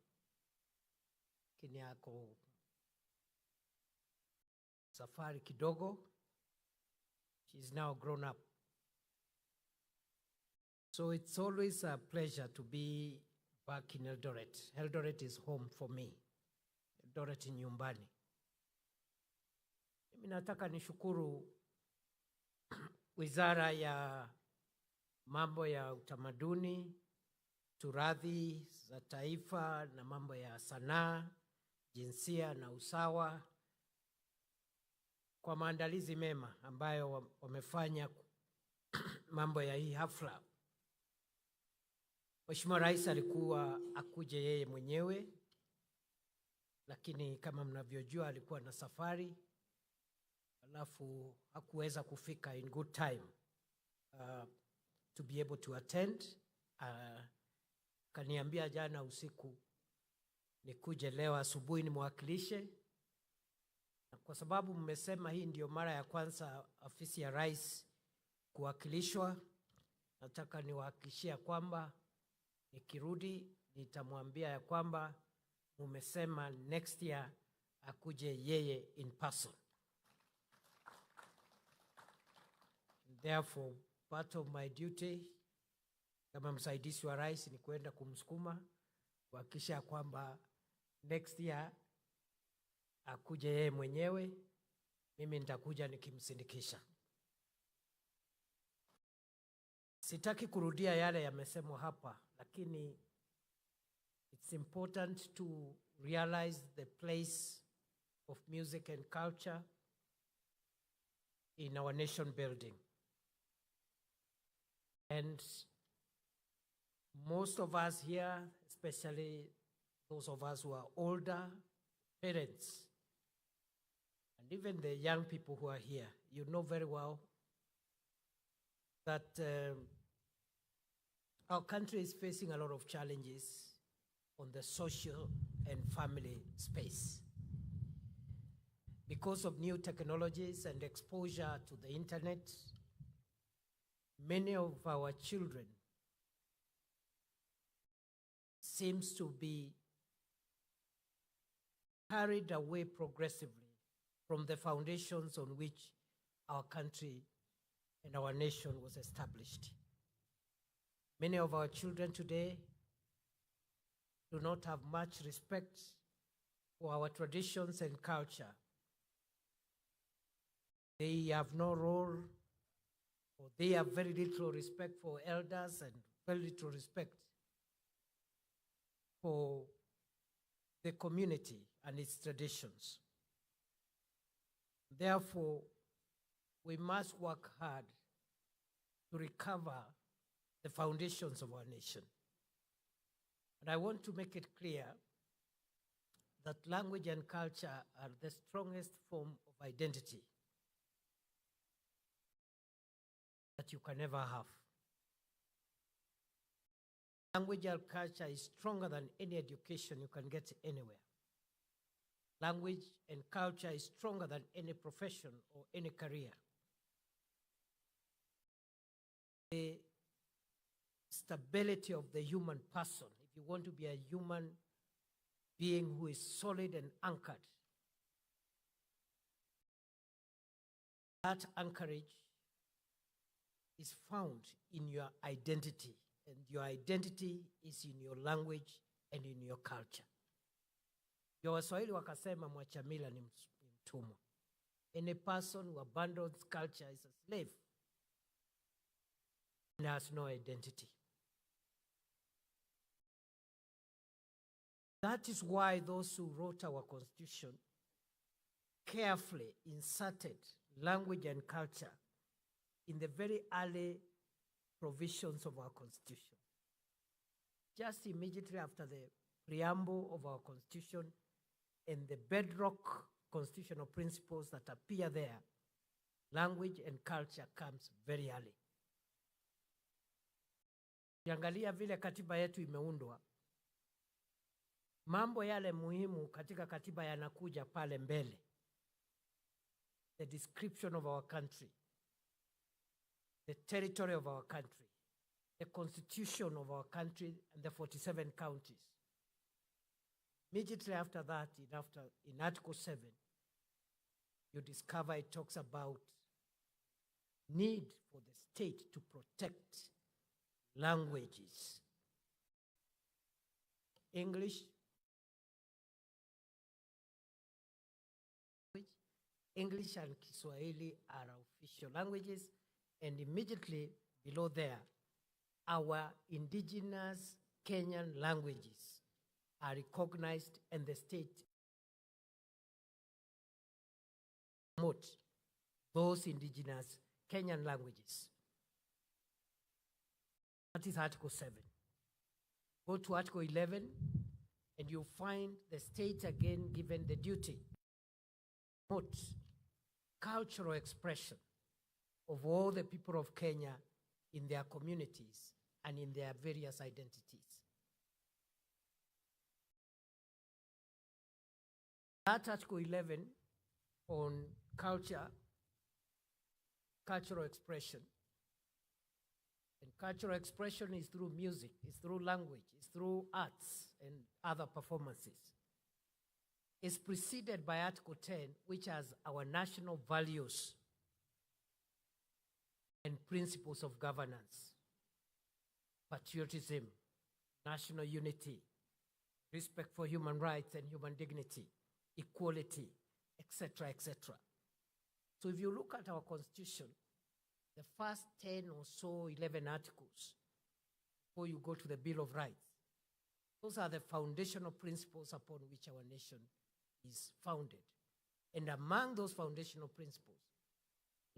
Kinyako safari kidogo. She's now grown up. So it's always a pleasure to be back in Eldoret. Eldoret is home for me. Eldoret ni nyumbani. Mimi nataka nishukuru Wizara ya mambo ya utamaduni, turathi za taifa na mambo ya sanaa, jinsia na usawa kwa maandalizi mema ambayo wamefanya mambo ya hii hafla. Mheshimiwa Rais alikuwa akuje yeye mwenyewe, lakini kama mnavyojua alikuwa na safari, alafu hakuweza kufika in good time to be able to attend. Kaniambia jana usiku nikuje leo asubuhi nimwakilishe. Kwa sababu mmesema hii ndio mara ya kwanza ofisi ya Rais kuwakilishwa, nataka niwahakikishie kwamba nikirudi nitamwambia ya kwamba mmesema next year akuje yeye in person. Therefore, part of my duty kama msaidizi wa Rais ni kwenda kumsukuma kuhakikisha kwamba next year akuje yeye mwenyewe, mimi nitakuja nikimsindikisha. Sitaki kurudia yale yamesemwa hapa, lakini it's important to realize the place of music and culture in our nation building. And most of us here, especially those of us who are older, parents, and even the young people who are here, you know very well that our country is facing a lot of challenges on the social and family space. Because of new technologies and exposure to the internet, many of our children seems to be carried away progressively from the foundations on which our country and our nation was established. Many of our children today do not have much respect for our traditions and culture. They have no role, or they have very little respect for elders and very little respect for the community and its traditions. Therefore, we must work hard to recover the foundations of our nation. And I want to make it clear that language and culture are the strongest form of identity that you can ever have. Language and culture is stronger than any education you can get anywhere. Language and culture is stronger than any profession or any career. The stability of the human person, if you want to be a human being who is solid and anchored, that anchorage is found in your identity, and your identity is in your language and in your culture. Ndio Waswahili wakasema mwacha mila ni mtumwa. Any person who abandons culture is a slave and has no identity. That is why those who wrote our Constitution carefully inserted language and culture in the very early provisions of our Constitution. Just immediately after the preamble of our Constitution and the bedrock constitutional principles that appear there, language and culture comes very early. Ukiangalia vile katiba yetu imeundwa, mambo yale muhimu katika katiba yanakuja pale mbele. The description of our country, the territory of our country, the constitution of our country and the 47 counties. Immediately after that, in Article 7, you discover it talks about need for the state to protect languages. English and Kiswahili are official languages, and immediately below there, our indigenous Kenyan languages are recognized, and the state promote those indigenous Kenyan languages. That is Article 7. Go to Article 11, and you find the state again given the duty to promote cultural expression of all the people of Kenya in their communities and in their various identities. That Article 11 on cultural expression, and cultural expression is through music, it's through language, it's through arts and other performances. It's preceded by Article 10, which has our national values and principles of governance: patriotism, national unity, respect for human rights and human dignity, equality, etc., etc. So if you look at our Constitution, the first 10 or so, 11 articles, before you go to the Bill of Rights, those are the foundational principles upon which our nation is founded. And among those foundational principles,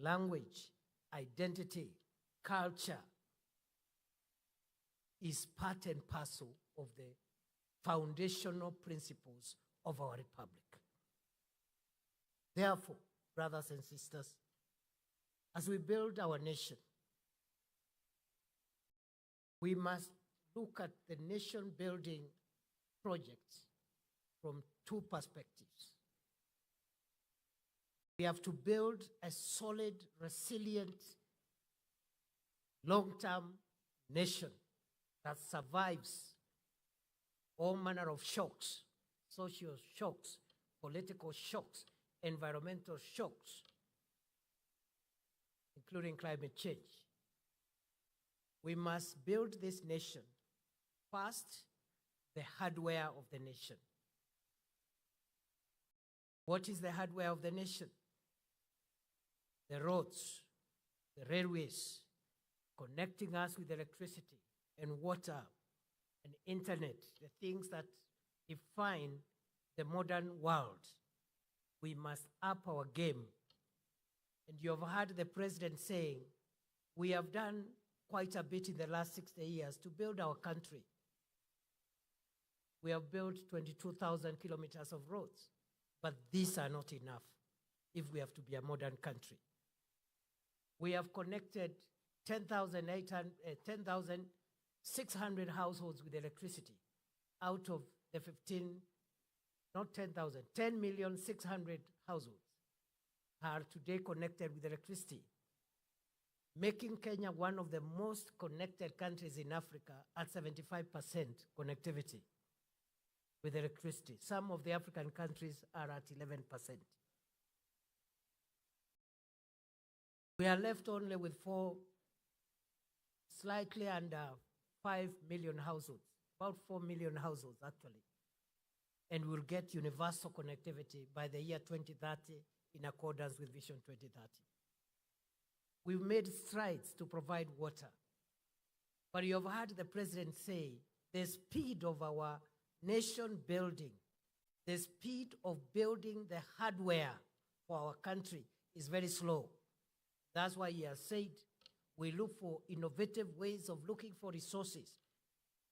language, identity, culture is part and parcel of the foundational principles of our republic. Therefore, brothers and sisters, as we build our nation, we must look at the nation-building projects from two perspectives. We have to build a solid, resilient, long-term nation that survives all manner of shocks, social shocks, political shocks, environmental shocks, including climate change. We must build this nation. First, the hardware of the nation. What is the hardware of the nation? The roads, the railways, connecting us with electricity and water and internet, the things that define the modern world. We must up our game. And you have heard the president saying, we have done quite a bit in the last 60 years to build our country. We have built 22,000 kilometers of roads, but these are not enough if we have to be a modern country. We have connected 10,600 households with electricity out of the 10,600,000 households are today connected with electricity, making Kenya one of the most connected countries in Africa at 75% connectivity with electricity. Some of the African countries are at 11%. We are left only with slightly under 5 million households, about 4 million households actually. And we'll get universal connectivity by the year 2030 in accordance with Vision 2030. We've made strides to provide water. But you have heard the president say the speed of our nation building, the speed of building the hardware for our country is very slow. That's why he has said We look for innovative ways of looking for resources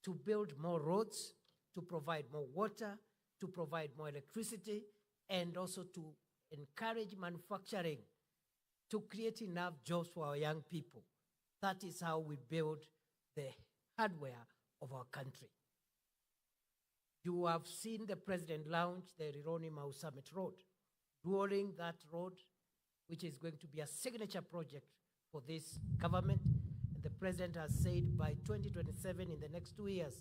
to build more roads, to provide more water, to provide more electricity, and also to encourage manufacturing, to create enough jobs for our young people. That is how we build the hardware of our country. You have seen the president launch the Rironi Mau Summit Road, during that road, which is going to be a signature project for this government. And the president has said by 2027, in the next 2 years,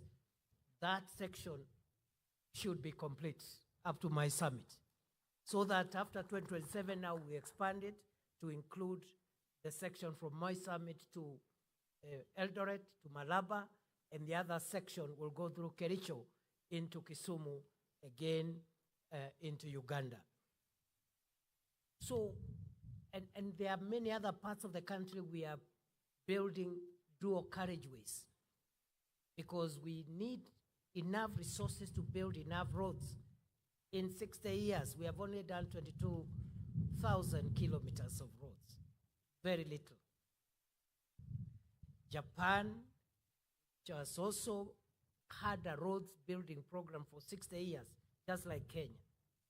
that section should be complete up to my summit. So that after 2027, now we expand it to include the section from my summit to Eldoret, to Malaba, and the other section will go through Kericho into Kisumu, again into Uganda. So, and there are many other parts of the country we are building dual carriageways because we need enough resources to build enough roads. In 60 years, we have only done 22,000 kilometers of roads. Very little. Japan, which has also had a roads building program for 60 years, just like Kenya,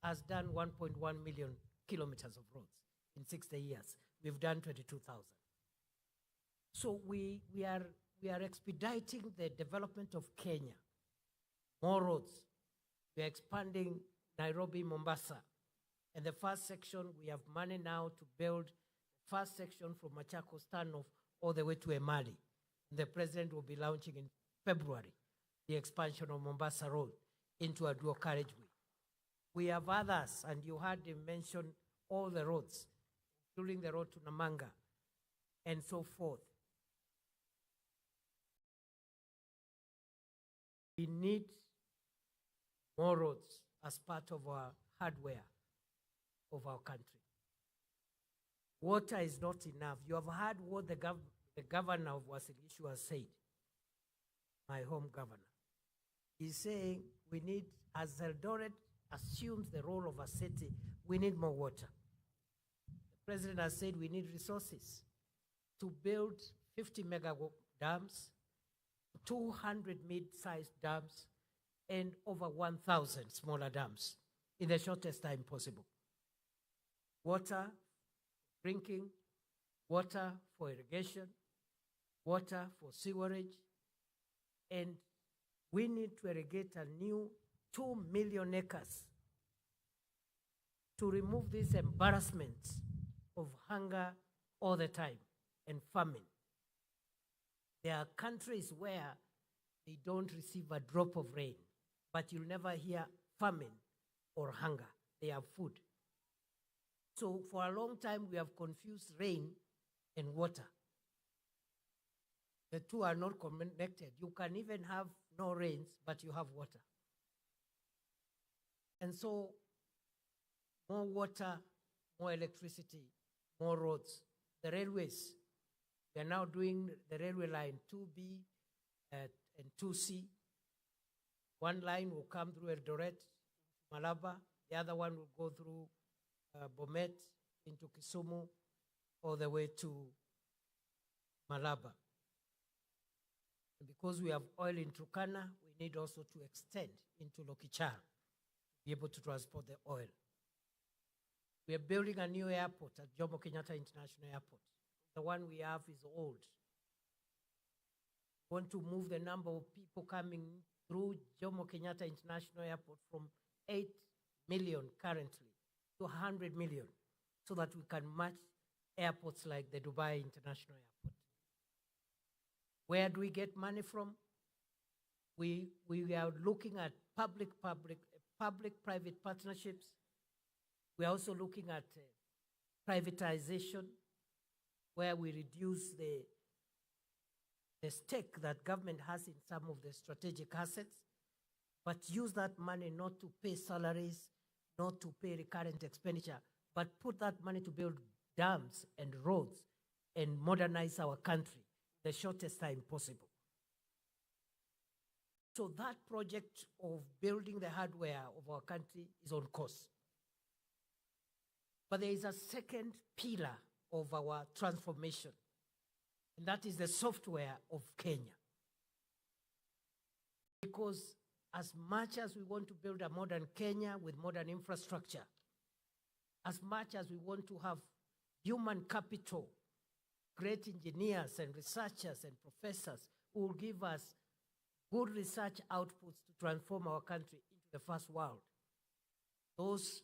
has done 1.1 million kilometers of roads in 60 years. We've done 22,000. So we are expediting the development of Kenya. More roads. We are expanding Nairobi, Mombasa. And the first section, we have money now to build the first section from Machakos Standoff all the way to Emali. The president will be launching in February the expansion of Mombasa Road into a dual carriageway. We have others, and you heard him mention all the roads, including the road to Namanga, and so forth. We need more roads as part of our hardware of our country. Water is not enough. You have heard what the governor of Uasin has said, my home governor. He's saying we need, as Eldoret assumes the role of a city, we need more water. The president has said we need resources to build 50 megawatt dams, 200 mid-sized dams, and over 1,000 smaller dams in the shortest time possible. Water, drinking, water for irrigation, water for sewerage, and we need to irrigate a new 2 million acres to remove this embarrassment of hunger all the time and famine. There are countries where they don't receive a drop of rain, but you'll never hear famine or hunger. They have food. So for a long time, we have confused rain and water. The two are not connected. You can even have no rains, but you have water. And so more water, more electricity, more roads. The railways, we are now doing the railway line 2B and 2C. One line will come through Eldoret, Malaba. The other one will go through Bomet into Kisumu, all the way to Malaba. And because we have oil in Turkana, we need also to extend into Lokichar to be able to transport the oil. We are building a new airport at Jomo Kenyatta International Airport. The one we have is old. We want to move the number of people coming through Jomo Kenyatta International Airport from 8 million currently to 100 million so that we can match airports like the Dubai International Airport. Where do we get money from? We are looking at public-private partnerships. We are also looking at privatization, where we reduce the stake that government has in some of the strategic assets, but use that money not to pay salaries, not to pay recurrent expenditure, but put that money to build dams and roads and modernize our country the shortest time possible. So that project of building the hardware of our country is on course. But there is a second pillar of our transformation. And that is the software of Kenya. Because as much as we want to build a modern Kenya with modern infrastructure, as much as we want to have human capital, great engineers and researchers and professors who will give us good research outputs to transform our country into the first world, those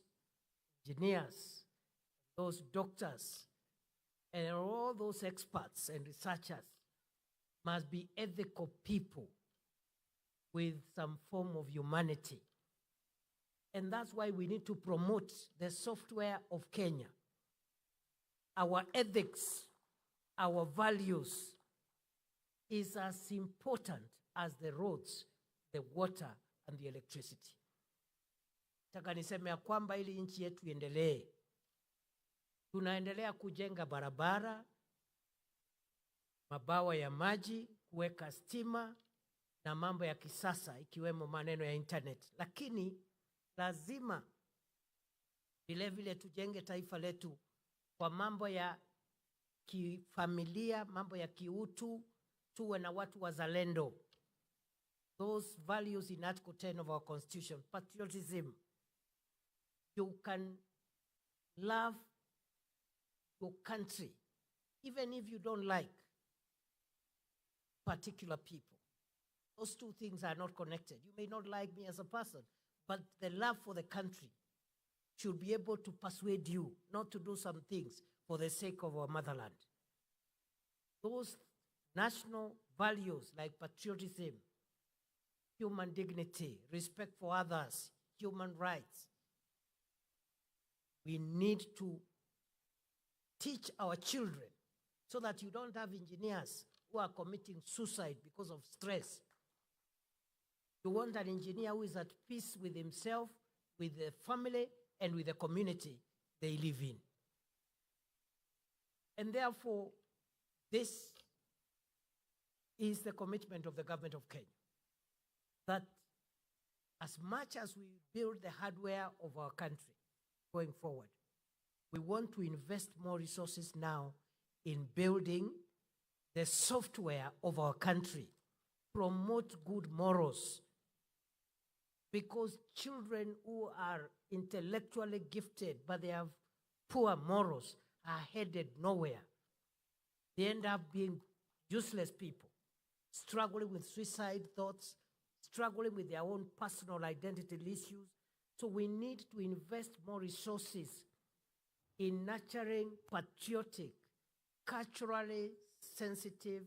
engineers, those doctors, and all those experts and researchers must be ethical people with some form of humanity. And that's why we need to promote the software of Kenya. Our ethics, our values is as important as the roads, the water, and the electricity. Nataka niseme ya kwamba ili nchi yetu iendelee, tunaendelea kujenga barabara, mabawa ya maji, kuweka stima na mambo ya kisasa ikiwemo maneno ya internet. Lakini lazima vile vile tujenge taifa letu kwa mambo ya kifamilia, mambo ya kiutu, tuwe na watu wazalendo. Those values in Article 10 of our Constitution, patriotism. You can love your country even if you don't like particular people. Those two things are not connected. You may not like me as a person, but the love for the country should be able to persuade you not to do some things for the sake of our motherland. Those national values like patriotism, human dignity, respect for others, human rights, we need to teach our children so that you don't have engineers who are committing suicide because of stress. You want an engineer who is at peace with himself, with the family, and with the community they live in. And therefore, this is the commitment of the government of Kenya, that as much as we build the hardware of our country going forward, we want to invest more resources now in building the software of our country, promote good morals, because children who are intellectually gifted but they have poor morals are headed nowhere. They end up being useless people, struggling with suicide thoughts, struggling with their own personal identity issues. So we need to invest more resources in nurturing patriotic, culturally sensitive,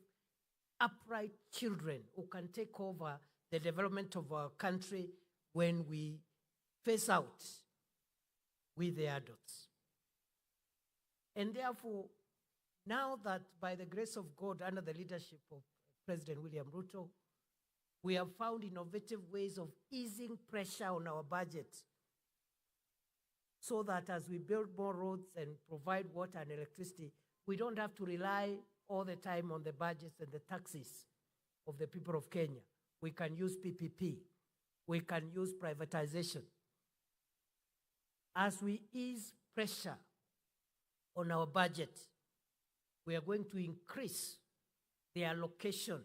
upright children who can take over the development of our country when we phase out with the adults. And therefore, now that by the grace of God, under the leadership of President William Ruto, we have found innovative ways of easing pressure on our budget so that as we build more roads and provide water and electricity, we don't have to rely all the time on the budgets and the taxes of the people of Kenya. We can use PPP. We can use privatization. As we ease pressure on our budget, we are going to increase the allocation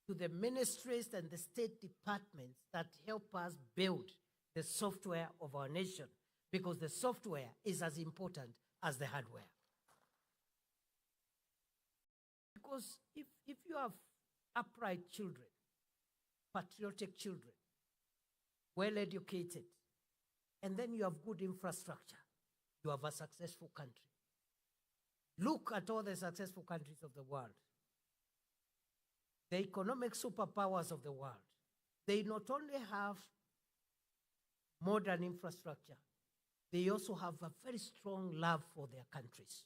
to the ministries and the state departments that help us build the software of our nation, because the software is as important as the hardware. Because if you have upright children, patriotic children, well-educated, and then you have good infrastructure, you have a successful country. Look at all the successful countries of the world. The economic superpowers of the world. They not only have modern infrastructure, they also have a very strong love for their countries.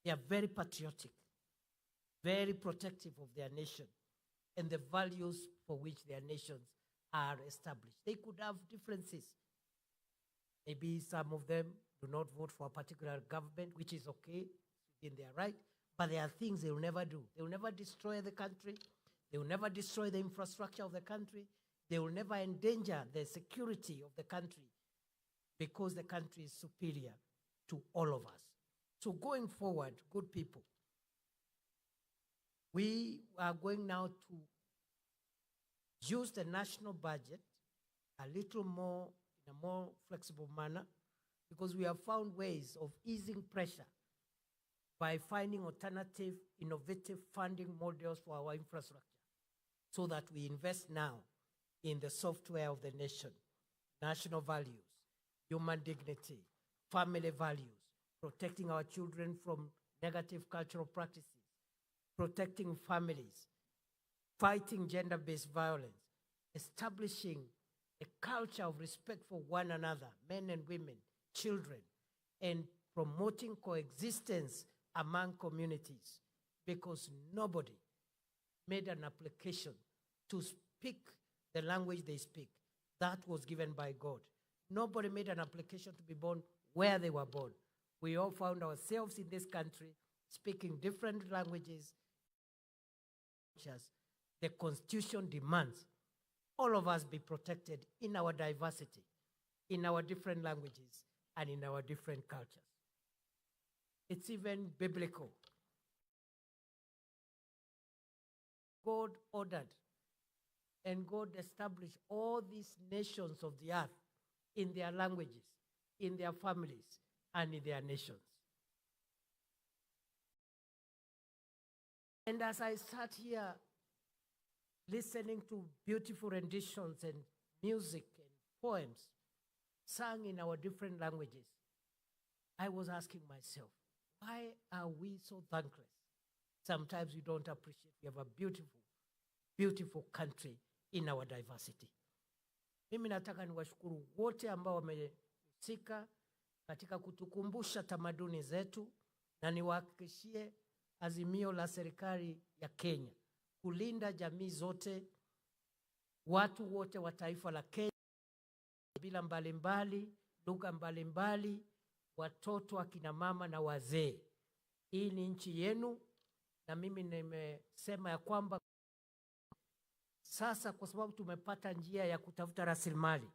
They are very patriotic, very protective of their nation and the values for which their nations are established. They could have differences. Maybe some of them do not vote for a particular government, which is okay, in their right, but there are things they will never do. They will never destroy the country. They will never destroy the infrastructure of the country. They will never endanger the security of the country, because the country is superior to all of us. So going forward, good people, We are going now to use the national budget a little more, in a more flexible manner, because we have found ways of easing pressure by finding alternative, innovative funding models for our infrastructure, so that we invest now in the software of the nation, national values, human dignity, family values, protecting our children from negative cultural practices, protecting families, fighting gender-based violence, establishing a culture of respect for one another, men and women, children, and promoting coexistence among communities, because nobody made an application to speak the language they speak. That was given by God. Nobody made an application to be born where they were born. We all found ourselves in this country speaking different languages. The Constitution demands all of us be protected in our diversity, in our different languages, and in our different cultures. It's even biblical. God ordered and God established all these nations of the earth in their languages, in their families, and in their nations. And as I sat here listening to beautiful renditions and music and poems sung in our different languages, I was asking myself, why are we so thankless? Sometimes we don't appreciate we have a beautiful, beautiful country in our diversity. Mimi nataka niwashukuru wote ambao wamehusika katika kutukumbusha tamaduni zetu, na niwahakikishie azimio la serikali ya Kenya kulinda jamii zote, watu wote wa taifa la Kenya, bila mbalimbali, lugha mbalimbali, watoto, akina mama na wazee. Hii ni nchi yenu, na mimi nimesema ya kwamba sasa, kwa sababu tumepata njia ya kutafuta rasilimali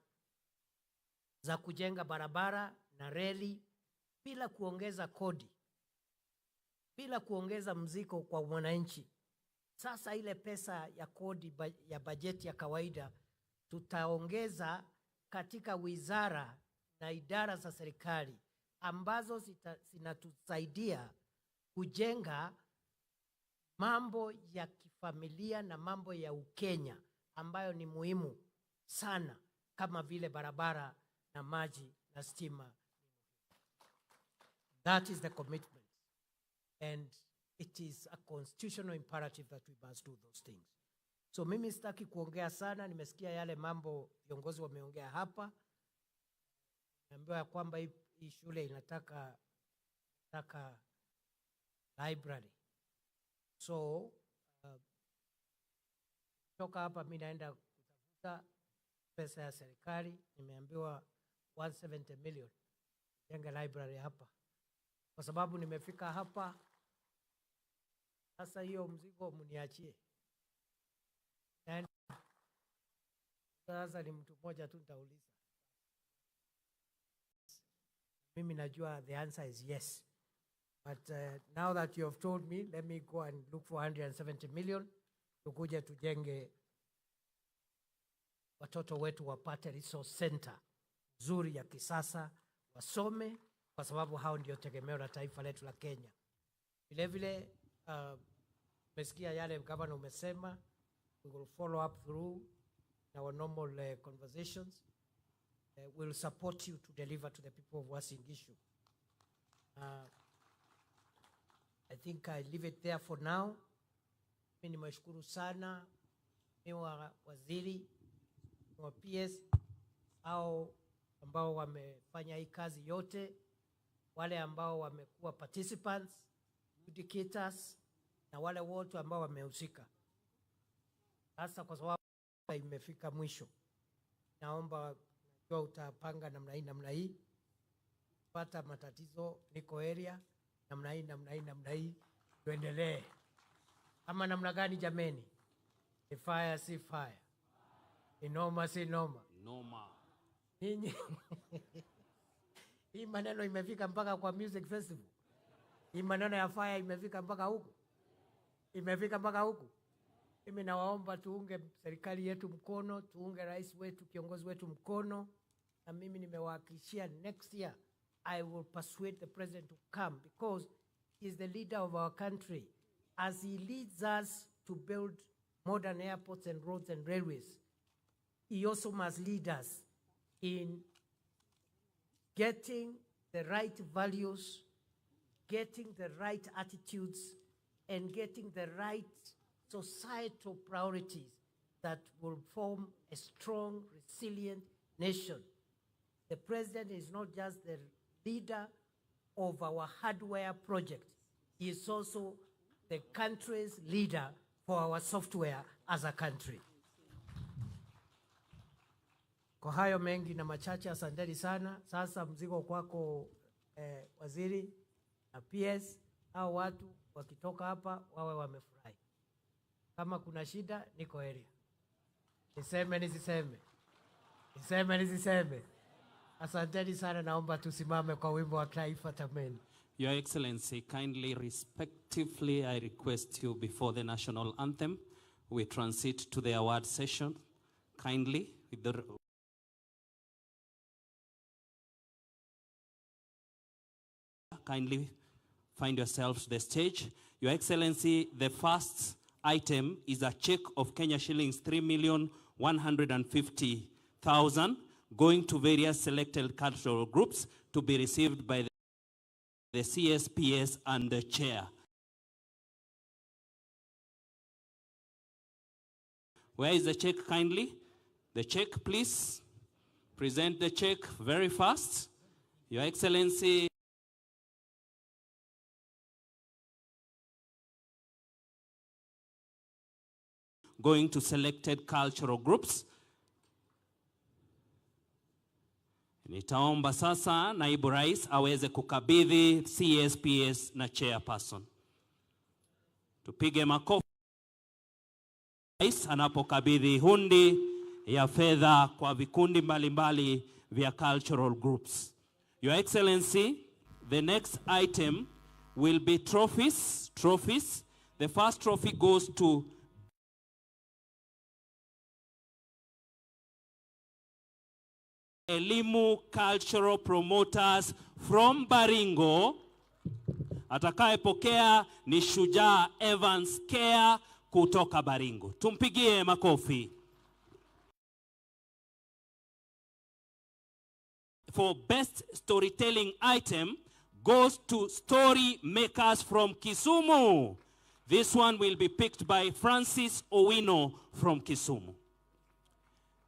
za kujenga barabara na reli bila kuongeza kodi, bila kuongeza mzigo kwa mwananchi, sasa ile pesa ya kodi ya bajeti ya kawaida tutaongeza katika wizara na idara za serikali ambazo zinatusaidia kujenga mambo ya kifamilia na mambo ya Ukenya ambayo ni muhimu sana, kama vile barabara na maji na stima. That is the commitment, and it is a constitutional imperative that we must do those things. So mimi sitaki kuongea sana, nimesikia yale mambo viongozi wameongea hapa. Naambiwa kwamba hii shule inataka library. So toka hapa mimi naenda kutafuta pesa ya serikali, nimeambiwa 170 million jenga library hapa. Kwa sababu nimefika hapa, sasa hiyo mzigo mniachie. Na sasa ni mtu mmoja tu nitauliza. Mimi najua the answer is yes. But now that you have told me, let me go and look for 170 million. Tukuje tujenge, watoto wetu wapate resource center nzuri ya kisasa, wasome, kwa sababu hao ndio tegemeo la taifa letu la Kenya. Vile vile mesikia yale governor umesema, we will follow up through our normal conversations. We'll support you to deliver to the people of MATIANG'I. I think I leave it there for now. Mimi nimeshukuru sana mewa waziri wa PS au ambao wamefanya hii kazi yote, wale ambao wamekuwa participants, educators, na wale wote ambao wamehusika. Sasa kwa sababu imefika mwisho, naomba najua utapanga namna hii, pata matatizo niko area namna hii tuendelee. Ama namna gani jameni? Ni fire si fire, inoma si noma. Noma. Ninyi hii maneno imefika mpaka kwa music festival. Hii maneno ya fire imefika mpaka huko. Imefika mpaka huku. Mimi nawaomba tuunge serikali yetu mkono, tuunge rais wetu, kiongozi wetu mkono. Na mimi nimewahakikishia next year I will persuade the president to come because he is the leader of our country. As he leads us to build modern airports and roads and railways, he also must lead us in getting the right values, getting the right attitudes, and getting the right societal priorities that will form a strong, resilient nation. The president is not just the leader of our hardware project. He is also the country's leader for our software as a country. Kwa hayo mengi na machache, asanteni sana. Sasa mzigo kwako waziri na PS, hao watu wakitoka hapa wawe wamefurahi. Kama kuna shida niko area. Niseme nisiseme. Niseme nisiseme. Asanteni sana, naomba tusimame kwa wimbo wa taifa tameni. Your Excellency, kindly, respectively, I request you before the national anthem, we transit to the award session. Kindly, with the kindly find yourselves the stage. Your Excellency, the first item is a check of Kenya shillings 3,150,000 going to various selected cultural groups to be received by the CSPS and the chair. Where is the check, kindly? The check, please. Present the check very fast. Your Excellency, going to selected cultural groups. Nitaomba sasa naibu rais aweze kukabidhi CSPS na chairperson. Tupige makofi rais anapokabidhi hundi ya fedha kwa vikundi mbalimbali vya cultural groups. Your Excellency, the next item will be trophies. Trophies. The first trophy goes to Elimu Cultural Promoters from Baringo. Atakayepokea ni Shujaa Evans Care kutoka Baringo. Tumpigie makofi. For best storytelling item goes to Story Makers from Kisumu. This one will be picked by Francis Owino from Kisumu.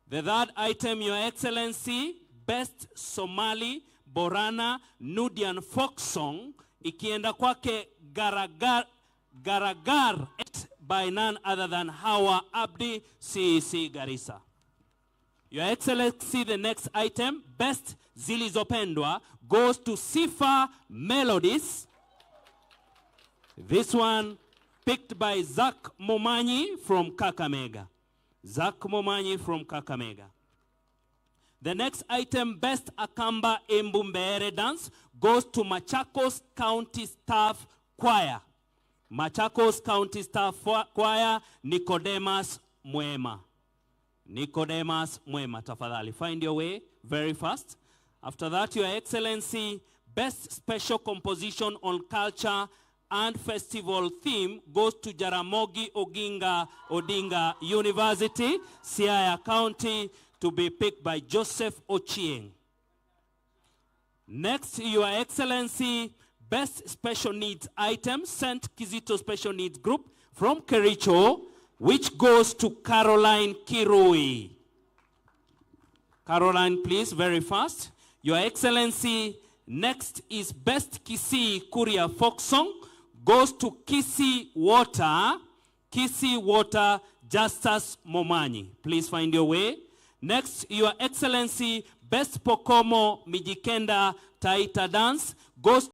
The third item, Your Excellency, Best Somali Borana Nudian Folk Song, ikienda kwake Garagar by none other than Hawa Abdi, CEC Garissa. Your Excellency, the next item, Best Zilizopendwa, goes to Sifa Melodies. This one picked by Zach Momanyi from Kakamega. Zach Momanyi from Kakamega. The next item, Best Akamba Embumbere Dance, goes to Machakos County Staff Choir. Machakos County Staff Choir, Nicodemus Mwema. Nicodemus Mwema, tafadhali. Find your way very fast. After that, Your Excellency, Best Special Composition on Culture and Festival theme goes to Jaramogi Oginga Odinga University, Siaya County, to be picked by Joseph Ochieng. Next, Your Excellency, Best Special Needs item, St. Kizito Special Needs Group from Kericho, which goes to Caroline Kirui. Caroline, please, very fast. Your Excellency, next is Best Kisii Kuria Folk Song, goes to Kisii Water, Justus Momanyi. Please find your way. Next, Your Excellency, Best Pokomo Mijikenda Taita Dance, goes